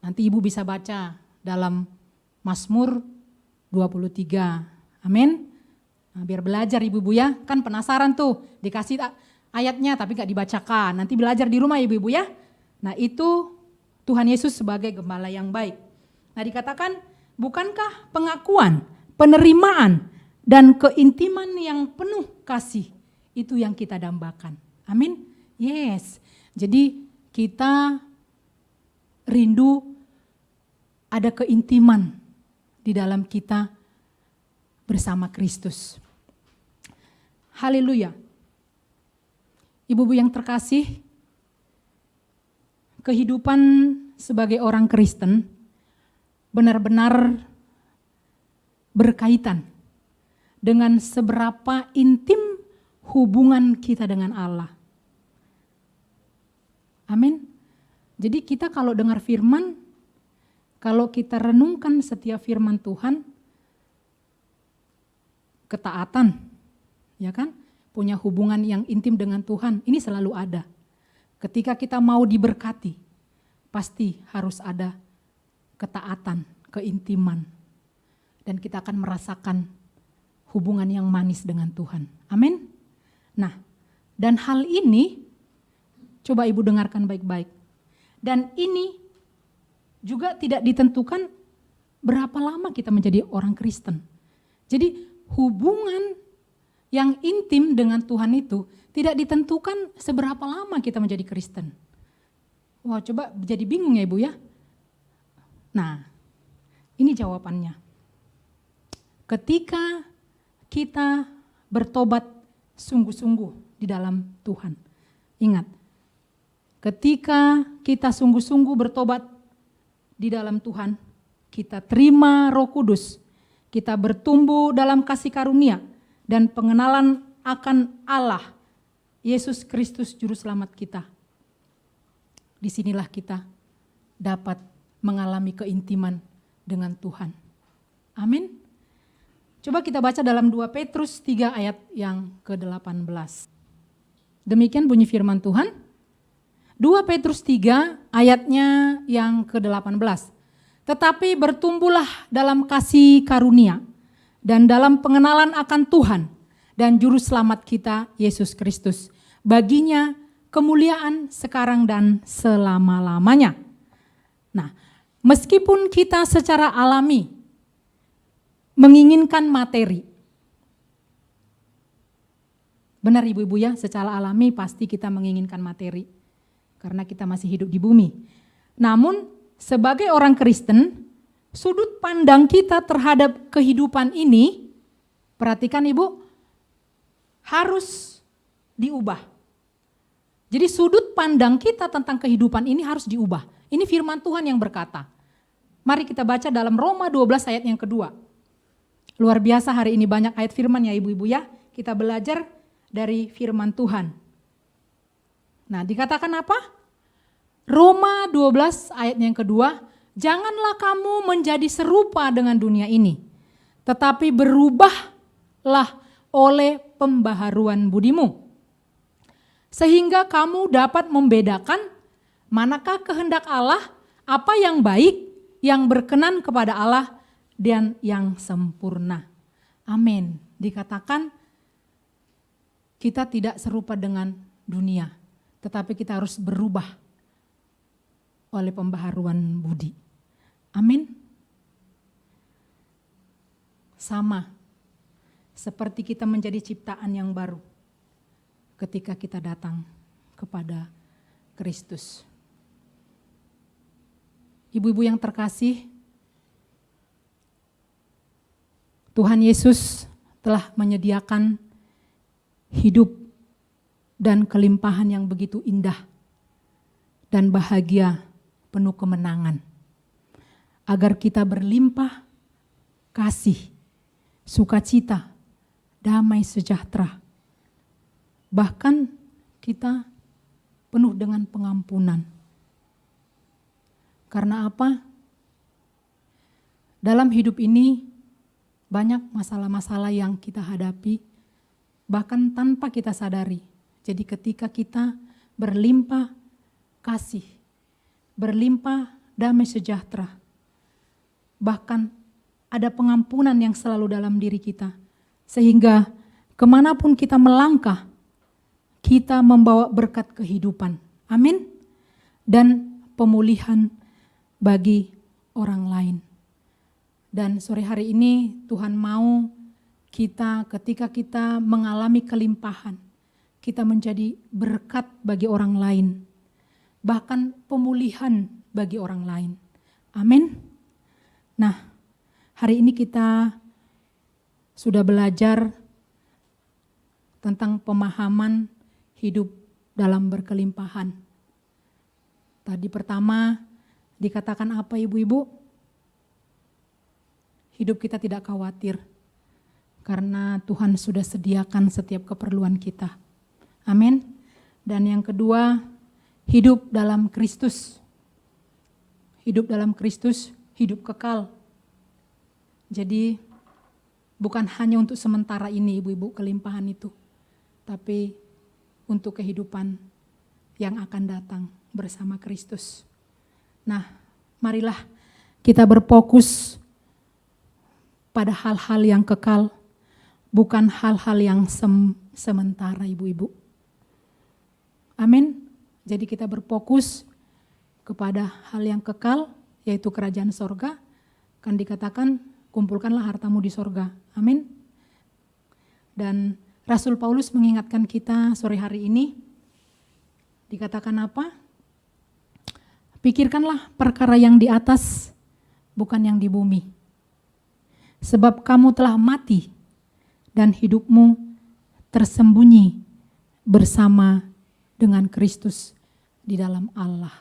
Nanti Ibu bisa baca dalam Mazmur 23. Amin. Nah, biar belajar ibu-ibu ya, kan penasaran tuh dikasih ayatnya tapi gak dibacakan. Nanti belajar di rumah ibu-ibu ya. Nah itu Tuhan Yesus sebagai gembala yang baik. Nah dikatakan, bukankah pengakuan, penerimaan, dan keintiman yang penuh kasih itu yang kita dambakan. Amin. Yes. Jadi kita rindu ada keintiman di dalam kita bersama Kristus. Haleluya. Ibu-ibu yang terkasih, kehidupan sebagai orang Kristen benar-benar berkaitan dengan seberapa intim hubungan kita dengan Allah. Amin. Jadi kita kalau dengar firman, kalau kita renungkan setiap firman Tuhan, ketaatan, ya kan? Punya hubungan yang intim dengan Tuhan, ini selalu ada. Ketika kita mau diberkati, pasti harus ada ketaatan, keintiman. Dan kita akan merasakan hubungan yang manis dengan Tuhan. Amin. Nah, dan hal ini, coba ibu dengarkan baik-baik. Dan ini juga tidak ditentukan berapa lama kita menjadi orang Kristen. Jadi hubungan yang intim dengan Tuhan itu tidak ditentukan seberapa lama kita menjadi Kristen. Wah, coba jadi bingung ya ibu ya. Nah, ini jawabannya. Ketika kita bertobat sungguh-sungguh di dalam Tuhan. Ingat, ketika kita sungguh-sungguh bertobat di dalam Tuhan, kita terima Roh Kudus, kita bertumbuh dalam kasih karunia dan pengenalan akan Allah, Yesus Kristus Juru Selamat kita. Disinilah kita dapat mengalami keintiman dengan Tuhan. Amin. Coba kita baca dalam 2 Petrus 3 ayat yang ke-18. Demikian bunyi firman Tuhan. 2 Petrus 3 ayatnya yang ke-18. Tetapi bertumbuhlah dalam kasih karunia dan dalam pengenalan akan Tuhan dan Juru Selamat kita Yesus Kristus. Baginya kemuliaan sekarang dan selama-lamanya. Nah, meskipun kita secara alami menginginkan materi. Benar ibu-ibu ya, secara alami pasti kita menginginkan materi. Karena kita masih hidup di bumi. Namun sebagai orang Kristen, sudut pandang kita terhadap kehidupan ini, perhatikan ibu, harus diubah. Jadi sudut pandang kita tentang kehidupan ini harus diubah. Ini firman Tuhan yang berkata. Mari kita baca dalam Roma 12 ayat yang kedua. Luar biasa hari ini banyak ayat firman ya ibu-ibu ya. Kita belajar dari firman Tuhan. Nah dikatakan apa? Roma 12 ayat yang kedua. Janganlah kamu menjadi serupa dengan dunia ini. Tetapi berubahlah oleh pembaharuan budimu. Sehingga kamu dapat membedakan manakah kehendak Allah, apa yang baik, yang berkenan kepada Allah, dan yang sempurna. Amin. Dikatakan kita tidak serupa dengan dunia, tetapi kita harus berubah oleh pembaharuan budi. Amin. Sama seperti kita menjadi ciptaan yang baru ketika kita datang kepada Kristus. Ibu-ibu yang terkasih, Tuhan Yesus telah menyediakan hidup dan kelimpahan yang begitu indah dan bahagia penuh kemenangan. Agar kita berlimpah kasih, sukacita, damai sejahtera. Bahkan kita penuh dengan pengampunan. Karena apa? Dalam hidup ini banyak masalah-masalah yang kita hadapi, bahkan tanpa kita sadari. Jadi ketika kita berlimpah kasih, berlimpah damai sejahtera. Bahkan ada pengampunan yang selalu dalam diri kita. Sehingga kemanapun kita melangkah, kita membawa berkat kehidupan. Amin. Dan pemulihan bagi orang lain. Dan sore hari ini Tuhan mau kita ketika kita mengalami kelimpahan, kita menjadi berkat bagi orang lain. Bahkan pemulihan bagi orang lain. Amin. Nah, hari ini kita sudah belajar tentang pemahaman hidup dalam berkelimpahan. Tadi pertama dikatakan apa ibu-ibu? Hidup kita tidak khawatir karena Tuhan sudah sediakan setiap keperluan kita. Amin. Dan yang kedua, hidup dalam Kristus. Hidup dalam Kristus, hidup kekal. Jadi bukan hanya untuk sementara ini ibu-ibu kelimpahan itu, tapi untuk kehidupan yang akan datang bersama Kristus. Nah, marilah kita berfokus pada hal-hal yang kekal, bukan hal-hal yang sementara ibu-ibu. Amin. Jadi kita berfokus kepada hal yang kekal, yaitu kerajaan sorga. Kan dikatakan, kumpulkanlah hartamu di sorga. Amin. Dan Rasul Paulus mengingatkan kita sore hari ini, dikatakan apa? Pikirkanlah perkara yang di atas, bukan yang di bumi. Sebab kamu telah mati, dan hidupmu tersembunyi bersama dengan Kristus di dalam Allah.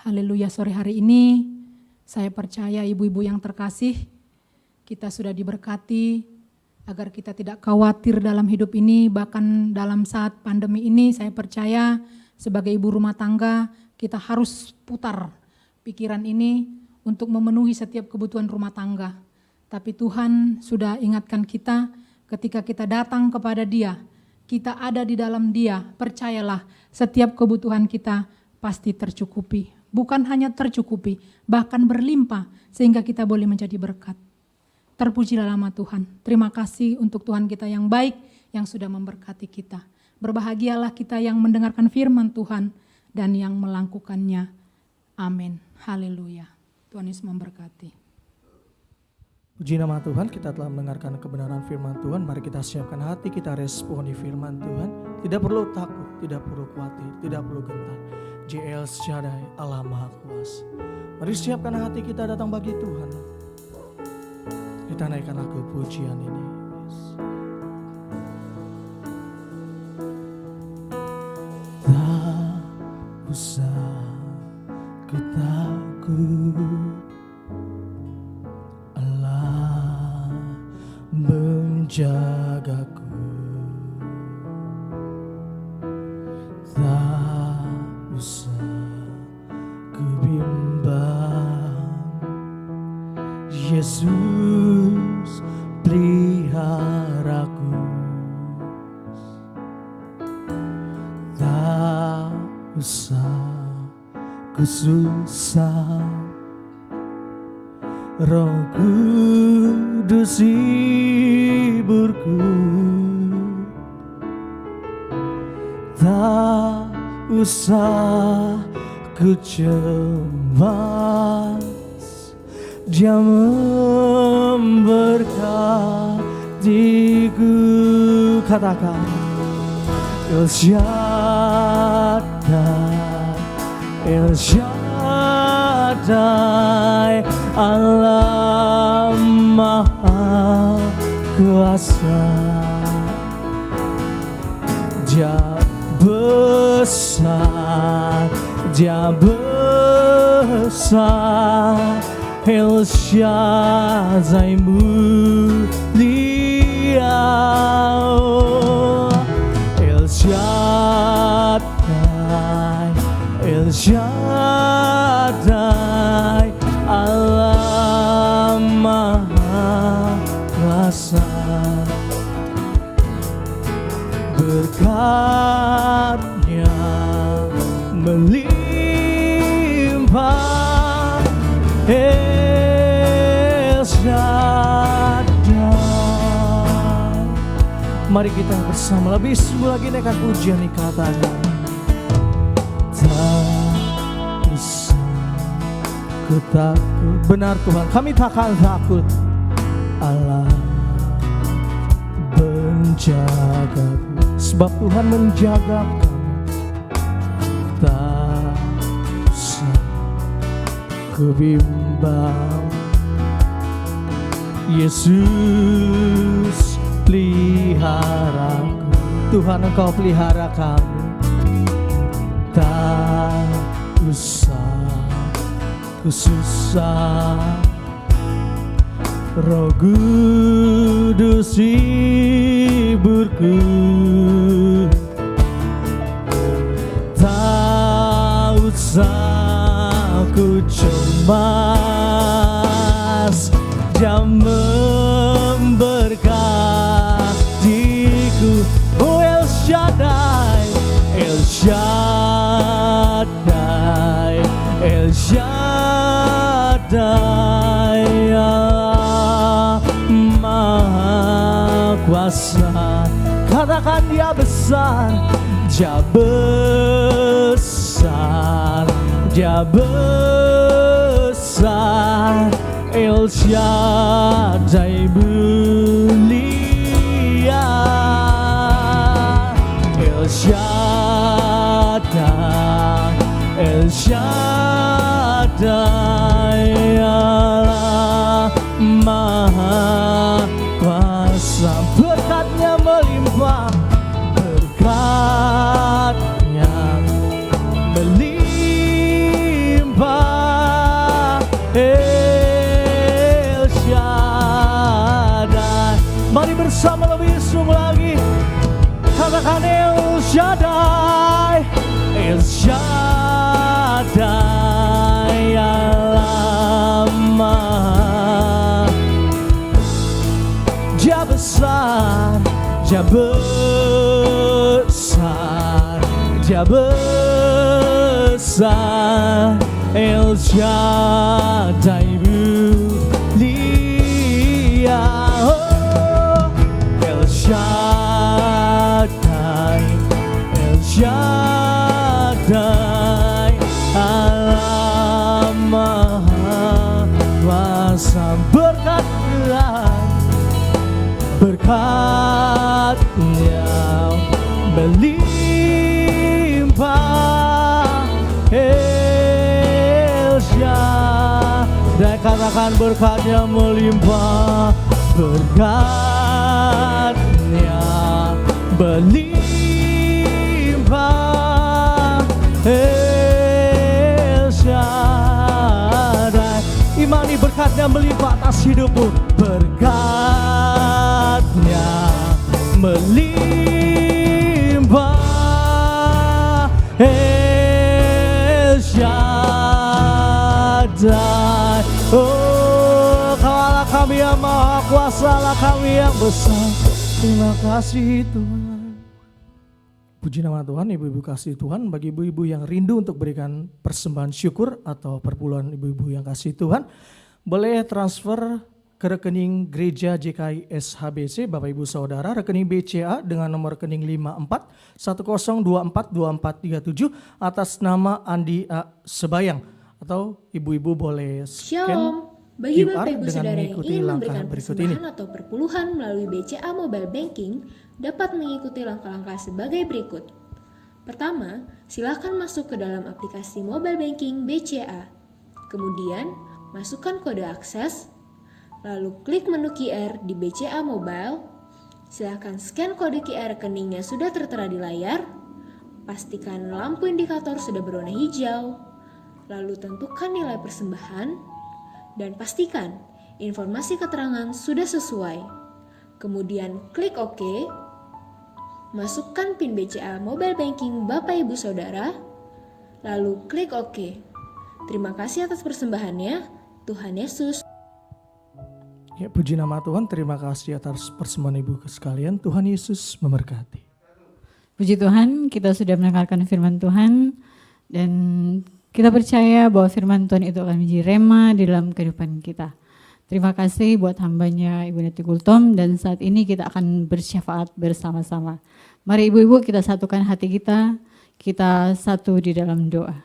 Haleluya, sore hari ini saya percaya ibu-ibu yang terkasih, kita sudah diberkati agar kita tidak khawatir dalam hidup ini, bahkan dalam saat pandemi ini saya percaya sebagai ibu rumah tangga kita harus putar pikiran ini untuk memenuhi setiap kebutuhan rumah tangga. Tapi Tuhan sudah ingatkan kita ketika kita datang kepada Dia, kita ada di dalam Dia, percayalah setiap kebutuhan kita pasti tercukupi. Bukan hanya tercukupi, bahkan berlimpah sehingga kita boleh menjadi berkat. Terpujilah nama Tuhan. Terima kasih untuk Tuhan kita yang baik yang sudah memberkati kita. Berbahagialah kita yang mendengarkan firman Tuhan dan yang melakukannya. Amin. Haleluya. Tuhan Yesus memberkati. Puji nama Tuhan, kita telah mendengarkan kebenaran firman Tuhan. Mari kita siapkan hati, kita responi firman Tuhan. Tidak perlu takut, tidak perlu khawatir, tidak perlu gentar. JL Shaddai, Allah Maha Kuasa. Mari siapkan hati kita datang bagi Tuhan. Kita naikkan lagu pujian ini. Tak usah ku takut, Allah menjagaku. Tak usah ku bimbang, Yesus peliharaku. Tak usah ku susah, Roh Kudus hiburku. Tak usah ku cemas, Dia memberkatiku. Katakan El Shaddai, El Shaddai, Allah Maha Kuasa. Dia besar, Dia besar, El Shaddai mulia. El Shaddai, El Shaddai, Allah Maha Kuasa. Berkat-Nya melimpah, El Shaddai. Mari kita bersama lebih lagi naikkan pujian ikatan. Tak usah ku takut, benar Tuhan, kami takkan takut. Allah menjagaku, sebab Tuhan menjaga kami. Tak usah ku bimbang, Yesus peliharaku. Tuhan, Engkau pelihara kami. Tak usah ku susah, Roh Kudus hiburku. Tak usah ku cemas, Dia memberkatiku. Oh El Shaddai, El Shaddai, El Shaddai, Allah Maha Kuasa. Katakan Dia besar, Dia besar, Dia besar. El Shaddai mulia, El Shaddai, El Shaddai, Allah Maha Kuasa. Berkat-Nya melimpah, berkat-Nya melimpah. El Shaddai. Mari bersama lebih sungguh lagi katakan El Shaddai, El Shaddai, Allah Maha. Dia besar, Dia besar, Dia besar. El Shaddai mulia, oh, El Shaddai, El Shaddai, Allah Maha Kuasa. Berkat-Nya melimpah. El Shaddai, katakan berkat-Nya melimpah, berkat-Nya melimpah. El Shaddai, imani berkat-Nya melimpah atas hidupmu. Berkat-Nya melimpah. El Shaddai, oh Kaulah kami yang maha kuasa, lah kami yang besar. Terima kasih Tuhan. Puji nama Tuhan. Ibu-ibu kasih Tuhan, bagi ibu-ibu yang rindu untuk berikan persembahan syukur atau perpuluhan ibu-ibu yang kasih Tuhan, boleh transfer ke rekening Gereja JKI SHBC Bapak Ibu Saudara, rekening BCA dengan nomor rekening 5410242437 atas nama Andi A. Sebayang. Atau ibu-ibu boleh scan Shalom. Bagi QR Bapak Ibu dengan Saudara yang mengikuti ingin langkah memberikan berikut ini. persembahan atau perpuluhan melalui BCA Mobile Banking dapat mengikuti langkah-langkah sebagai berikut. Pertama, silakan masuk ke dalam aplikasi Mobile Banking BCA. Kemudian, masukkan kode akses, lalu klik menu QR di BCA Mobile. Silakan scan kode QR rekeningnya sudah tertera di layar. Pastikan lampu indikator sudah berwarna hijau. Lalu tentukan nilai persembahan dan pastikan informasi keterangan sudah sesuai. Kemudian klik OK. Masukkan PIN BCA Mobile Banking Bapak Ibu Saudara. Lalu klik OK. Terima kasih atas persembahannya. Tuhan Yesus. Ya, puji nama Tuhan, terima kasih atas persembahan ibu sekalian. Tuhan Yesus memberkati. Puji Tuhan, kita sudah mendengarkan firman Tuhan dan Kita percaya bahwa firman Tuhan itu akan menjadi rema di dalam kehidupan kita. Terima kasih buat hambanya Ibu Neti Gultom, dan saat ini kita akan bersyafaat bersama-sama. Mari ibu-ibu kita satukan hati kita satu di dalam doa.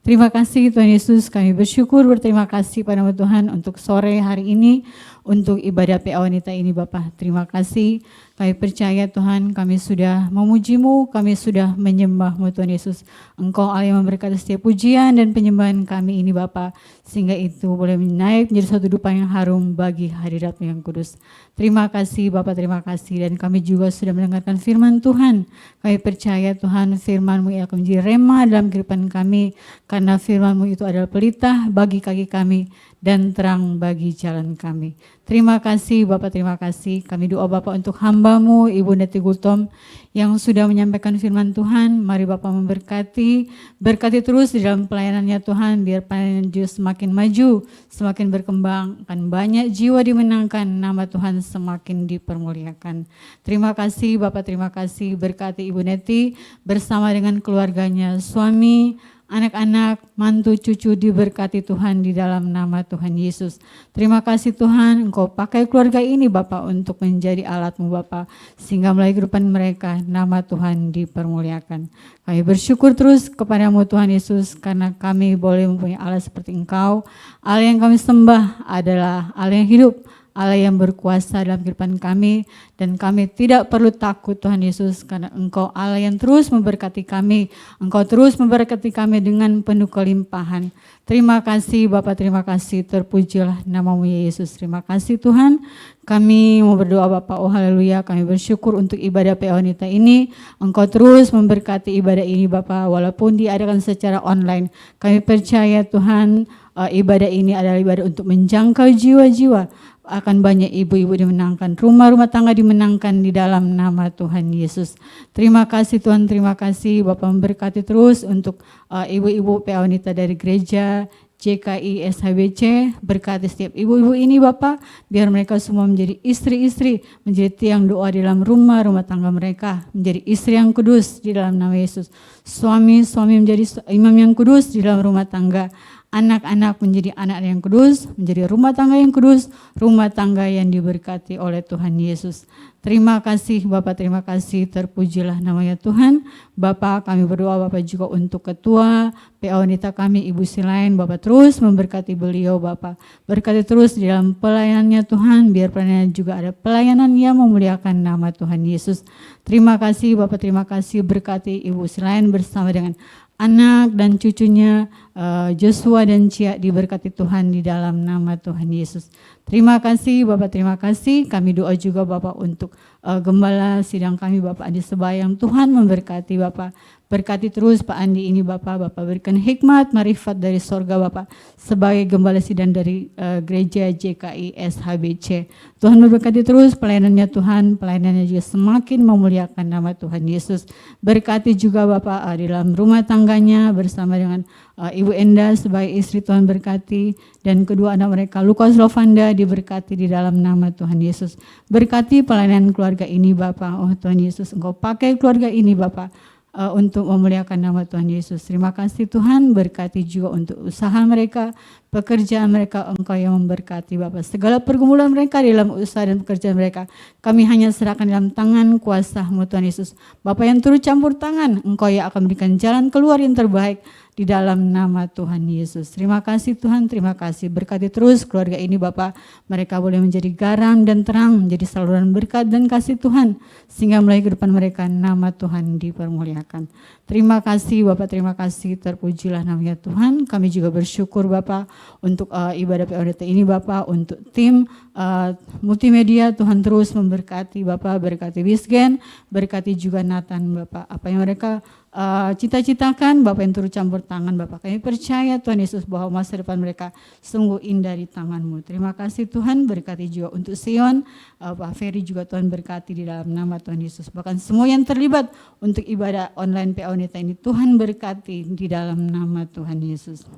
Terima kasih Tuhan Yesus, kami bersyukur berterima kasih padamu Tuhan untuk sore hari ini, untuk ibadah PA Wanita ini Bapa. Terima kasih, kami percaya Tuhan, kami sudah memuji-Mu, kami sudah menyembah-Mu Tuhan Yesus. Engkau Allah yang memberkati setiap pujian dan penyembahan kami ini Bapa, sehingga itu boleh naik menjadi suatu dupa yang harum bagi hadirat-Mu yang kudus. Terima kasih Bapa, terima kasih, dan kami juga sudah mendengarkan firman Tuhan. Kami percaya Tuhan, firman-Mu yang akan menjadi rema dalam kehidupan kami, karena firman-Mu itu adalah pelita bagi kaki kami dan terang bagi jalan kami. Terima kasih Bapak, terima kasih. Kami doa Bapak untuk hamba-Mu Ibu Neti Gultom yang sudah menyampaikan firman Tuhan. Mari Bapak memberkati, berkati terus di dalam pelayanannya Tuhan, biar pelayanan juga semakin maju, semakin berkembang, akan banyak jiwa dimenangkan, nama Tuhan semakin dipermuliakan. Terima kasih Bapak, terima kasih. Berkati Ibu Neti bersama dengan keluarganya, suami, anak-anak, mantu, cucu diberkati Tuhan di dalam nama Tuhan Yesus. Terima kasih Tuhan, Engkau pakai keluarga ini Bapak untuk menjadi alat-Mu Bapak, sehingga melalui kehidupan mereka nama Tuhan dipermuliakan. Kami bersyukur terus kepada-Mu Tuhan Yesus, karena kami boleh mempunyai Allah seperti Engkau. Allah yang kami sembah adalah Allah yang hidup, Allah yang berkuasa dalam kehidupan kami, dan kami tidak perlu takut Tuhan Yesus, karena Engkau Allah yang terus memberkati kami. Engkau terus memberkati kami dengan penuh kelimpahan. Terima kasih Bapak, terima kasih, terpujilah nama-Mu ya Yesus. Terima kasih Tuhan. Kami mau berdoa Bapak, oh haleluya, kami bersyukur untuk ibadah PA Wanita ini. Engkau terus memberkati ibadah ini Bapak, walaupun diadakan secara online. Kami percaya Tuhan, ibadah ini adalah ibadah untuk menjangkau jiwa-jiwa. Akan banyak ibu-ibu dimenangkan, rumah-rumah tangga dimenangkan di dalam nama Tuhan Yesus. Terima kasih Tuhan, terima kasih Bapak memberkati terus untuk ibu-ibu PA Wanita dari gereja JKI SHBC. Berkati setiap ibu-ibu ini Bapak, biar mereka semua menjadi istri-istri, menjadi tiang doa di dalam rumah-rumah tangga mereka, menjadi istri yang kudus di dalam nama Yesus. Suami-suami menjadi imam yang kudus di dalam rumah tangga. Anak-anak menjadi anak yang kudus, menjadi rumah tangga yang kudus, rumah tangga yang diberkati oleh Tuhan Yesus. Terima kasih Bapak, terima kasih, terpujilah namanya Tuhan. Bapak, kami berdoa Bapak juga untuk ketua PA Wanita kami Ibu Silain, Bapak terus memberkati beliau Bapak. Berkati terus di dalam pelayanannya Tuhan, biar pelayanan juga ada pelayanan yang memuliakan nama Tuhan Yesus. Terima kasih Bapak, terima kasih, berkati Ibu Silain bersama dengan anak dan cucunya Joshua dan Cia, diberkati Tuhan di dalam nama Tuhan Yesus. Terima kasih Bapak, terima kasih. Kami doa juga Bapak untuk gembala sidang kami Bapak Andi Sebayang. Tuhan memberkati Bapak. Berkati terus Pak Andi ini Bapak berikan hikmat, marifat dari sorga Bapak sebagai gembala sidang dari gereja JKI SHBC. Tuhan memberkati terus pelayanannya Tuhan, pelayanannya juga semakin memuliakan nama Tuhan Yesus. Berkati juga Bapak di dalam rumah tangganya bersama dengan Ibu Enda sebagai istri, Tuhan berkati, dan kedua anak mereka Lukas Lovanda diberkati di dalam nama Tuhan Yesus. Berkati pelayanan keluarga ini Bapak, oh Tuhan Yesus, Engkau pakai keluarga ini Bapak untuk memuliakan nama Tuhan Yesus. Terima kasih Tuhan, berkati juga untuk usaha mereka, pekerjaan mereka, Engkau yang memberkati Bapak. Segala pergumulan mereka dalam usaha dan pekerjaan mereka, kami hanya serahkan dalam tangan kuasa-Mu Tuhan Yesus. Bapak yang turut campur tangan, Engkau yang akan berikan jalan keluar yang terbaik di dalam nama Tuhan Yesus. Terima kasih Tuhan, terima kasih. Berkati terus keluarga ini Bapak, mereka boleh menjadi garam dan terang, menjadi saluran berkat dan kasih Tuhan, sehingga melalui kehidupan mereka nama Tuhan dipermuliakan. Terima kasih Bapak, terima kasih, terpujilah namanya Tuhan. Kami juga bersyukur Bapak untuk ibadah PA Wanita ini Bapak, untuk tim multimedia, Tuhan terus memberkati Bapak, berkati Wisgen, berkati juga Nathan Bapak, apa yang mereka cita-citakan Bapak yang turut campur tangan Bapak. Kami percaya Tuhan Yesus bahwa masa depan mereka sungguh indah di tangan-Mu. Terima kasih Tuhan, berkati juga untuk Sion, Pak Ferry juga Tuhan berkati di dalam nama Tuhan Yesus. Bahkan semua yang terlibat untuk ibadah online PA Wanita ini Tuhan berkati di dalam nama Tuhan Yesus.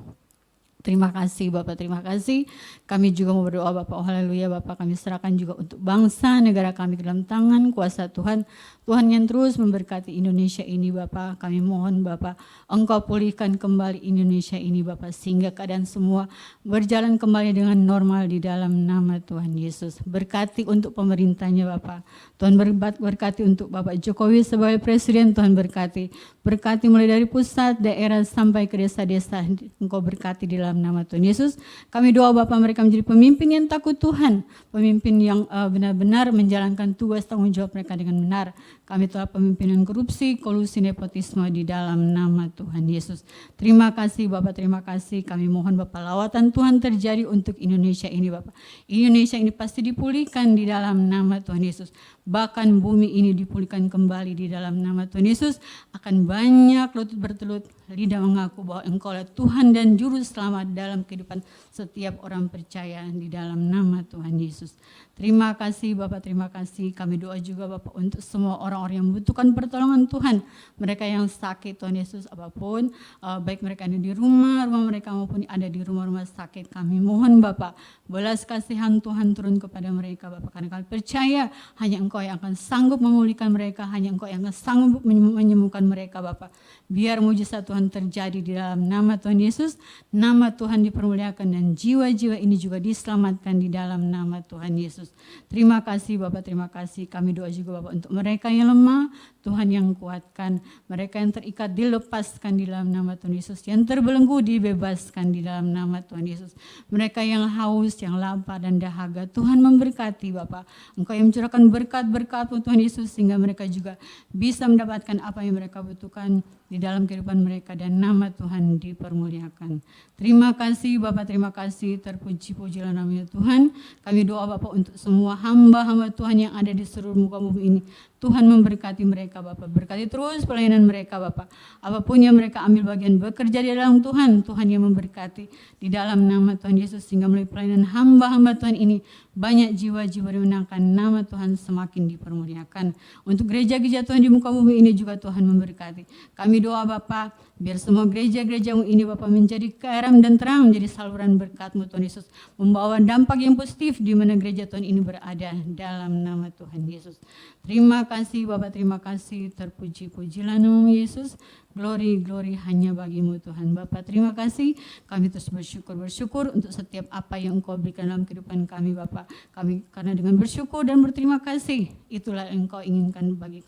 Terima kasih Bapak, terima kasih. Kami juga mau berdoa Bapak, oh haleluya Bapak, kami serahkan juga untuk bangsa negara kami ke dalam tangan kuasa Tuhan. Tuhan yang terus memberkati Indonesia ini Bapak. Kami mohon Bapak, Engkau pulihkan kembali Indonesia ini Bapak, sehingga keadaan semua berjalan kembali dengan normal di dalam nama Tuhan Yesus. Berkati untuk pemerintahnya Bapak. Tuhan berkati untuk Bapak Jokowi sebagai presiden, Tuhan berkati. Berkati mulai dari pusat, daerah sampai ke desa-desa. Engkau berkati di dalam nama Tuhan Yesus. Kami doa Bapak mereka menjadi pemimpin yang takut Tuhan. Pemimpin yang benar-benar menjalankan tugas tanggung jawab mereka dengan benar. Kami telah pemimpinan korupsi, kolusi, nepotisme di dalam nama Tuhan Yesus. Terima kasih Bapak, terima kasih. Kami mohon Bapak lawatan Tuhan terjadi untuk Indonesia ini Bapak. Indonesia ini pasti dipulihkan di dalam nama Tuhan Yesus. Bahkan bumi ini dipulihkan kembali di dalam nama Tuhan Yesus. Akan banyak lutut bertelut, lidah mengaku bahwa Engkau adalah Tuhan dan Juru Selamat dalam kehidupan setiap orang percaya di dalam nama Tuhan Yesus. Terima kasih Bapak, terima kasih. Kami doa juga Bapak untuk semua orang-orang yang membutuhkan pertolongan Tuhan. Mereka yang sakit Tuhan Yesus apapun, baik mereka ada di rumah mereka maupun ada di rumah-rumah sakit. Kami mohon Bapak, belas kasihan Tuhan turun kepada mereka Bapak. Karena kami percaya hanya Engkau yang akan sanggup memulihkan mereka, hanya Engkau yang akan sanggup menyembuhkan mereka Bapak. Biar mujizat Tuhan terjadi di dalam nama Tuhan Yesus, nama Tuhan dipermuliakan dan jiwa-jiwa ini juga diselamatkan di dalam nama Tuhan Yesus. Terima kasih Bapak, terima kasih. Kami doa juga Bapak untuk mereka yang lemah, Tuhan yang kuatkan. Mereka yang terikat dilepaskan di dalam nama Tuhan Yesus. Yang terbelenggu dibebaskan di dalam nama Tuhan Yesus. Mereka yang haus, yang lapar dan dahaga, Tuhan memberkati Bapak. Engkau yang mencurahkan berkat-berkat Tuhan Yesus sehingga mereka juga bisa mendapatkan apa yang mereka butuhkan di dalam kehidupan mereka dan nama Tuhan dipermuliakan. Terima kasih Bapak, terima kasih. Terpuji-pujilah namanya Tuhan. Kami doa Bapak untuk semua hamba-hamba Tuhan yang ada di seluruh muka bumi ini. Tuhan memberkati mereka Bapak, berkati terus pelayanan mereka Bapak. Apapun yang mereka ambil bagian bekerja di dalam Tuhan, Tuhan yang memberkati di dalam nama Tuhan Yesus. Sehingga melalui pelayanan hamba-hamba Tuhan ini, banyak jiwa-jiwa dimenangkan, nama Tuhan semakin dipermuliakan. Untuk gereja-gereja Tuhan di muka bumi ini juga Tuhan memberkati. Kami doa Bapak, biar semua gereja-gerejamu ini Bapak menjadi garam dan terang, menjadi saluran berkat-Mu Tuhan Yesus. Membawa dampak yang positif di mana gereja Tuhan ini berada dalam nama Tuhan Yesus. Terima kasih Bapak, terima kasih. Terpuji-pujilah nama Yesus. Glory hanya bagi-Mu Tuhan. Bapak terima kasih. Kami terus bersyukur untuk setiap apa yang Engkau berikan dalam kehidupan kami Bapak. Kami karena dengan bersyukur dan berterima kasih, itulah yang Engkau inginkan bagi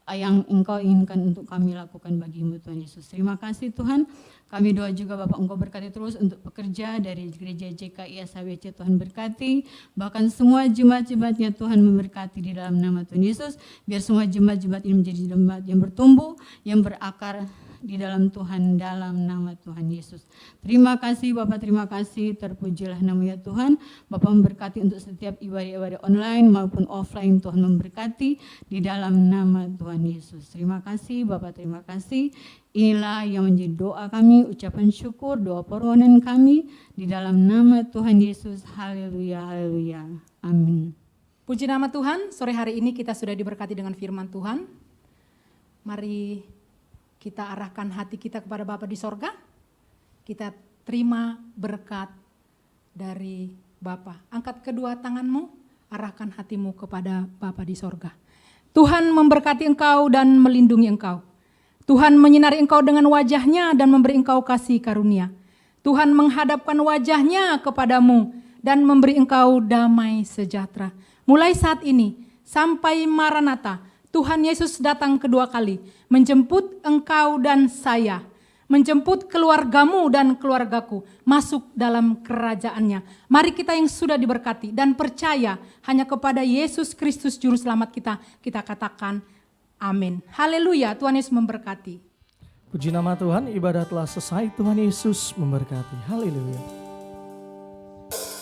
yang Engkau inginkan untuk kami lakukan bagi-Mu Tuhan Yesus. Terima kasih Tuhan. Kami doa juga Bapak Engkau berkati terus untuk pekerja dari gereja JKI SHBC, Tuhan berkati. Bahkan semua jemaat-jemaatnya Tuhan memberkati di dalam nama Tuhan Yesus. Biar semua jemaat-jemaat ini menjadi jemaat yang bertumbuh, yang berakar di dalam Tuhan, dalam nama Tuhan Yesus. Terima kasih Bapak, terima kasih. Terpujilah namanya Tuhan. Bapak memberkati untuk setiap ibadah-ibadah online maupun offline. Tuhan memberkati di dalam nama Tuhan Yesus. Terima kasih Bapak, terima kasih. Inilah yang menjadi doa kami, ucapan syukur, doa permohonan kami di dalam nama Tuhan Yesus. Haleluya, haleluya. Amin. Puji nama Tuhan, sore hari ini kita sudah diberkati dengan firman Tuhan. Mari kita arahkan hati kita kepada Bapa di sorga. Kita terima berkat dari Bapa. Angkat kedua tanganmu, arahkan hatimu kepada Bapa di sorga. Tuhan memberkati engkau dan melindungi engkau. Tuhan menyinari engkau dengan wajahnya dan memberi engkau kasih karunia. Tuhan menghadapkan wajahnya kepadamu dan memberi engkau damai sejahtera. Mulai saat ini sampai Maranatha, Tuhan Yesus datang kedua kali, menjemput engkau dan saya, menjemput keluargamu dan keluargaku masuk dalam kerajaannya. Mari kita yang sudah diberkati dan percaya hanya kepada Yesus Kristus Juru Selamat kita katakan amin. Haleluya, Tuhan Yesus memberkati. Puji nama Tuhan, ibadah telah selesai, Tuhan Yesus memberkati. Haleluya.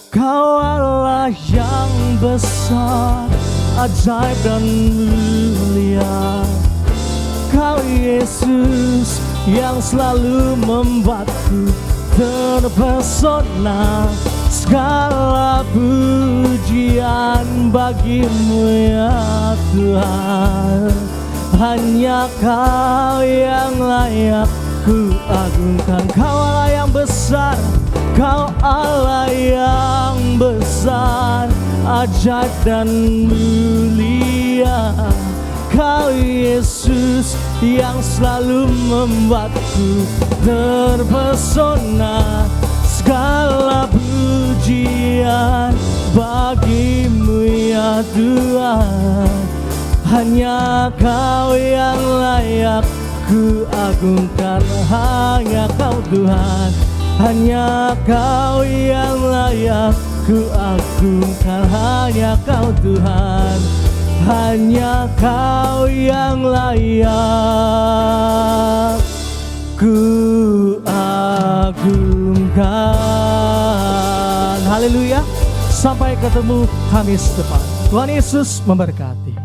Kau Allah yang besar, ajaib dan mulia. Kau Yesus yang selalu membuatku terpesona. Segala pujian bagimu ya Tuhan. Hanya Kau yang layak ku agungkan. Kau Allah yang besar, Allah yang besar, ajaib dan mulia. Kau Yesus yang selalu membuatku terpesona. Segala pujian bagimu ya Tuhan. Hanya Kau yang layak ku agungkan, hanya Kau Tuhan. Hanya Kau yang layak ku agungkan, hanya Kau Tuhan. Hanya Kau yang layak ku agungkan. Haleluya. Sampai ketemu Kamis depan. Tuhan Yesus memberkati.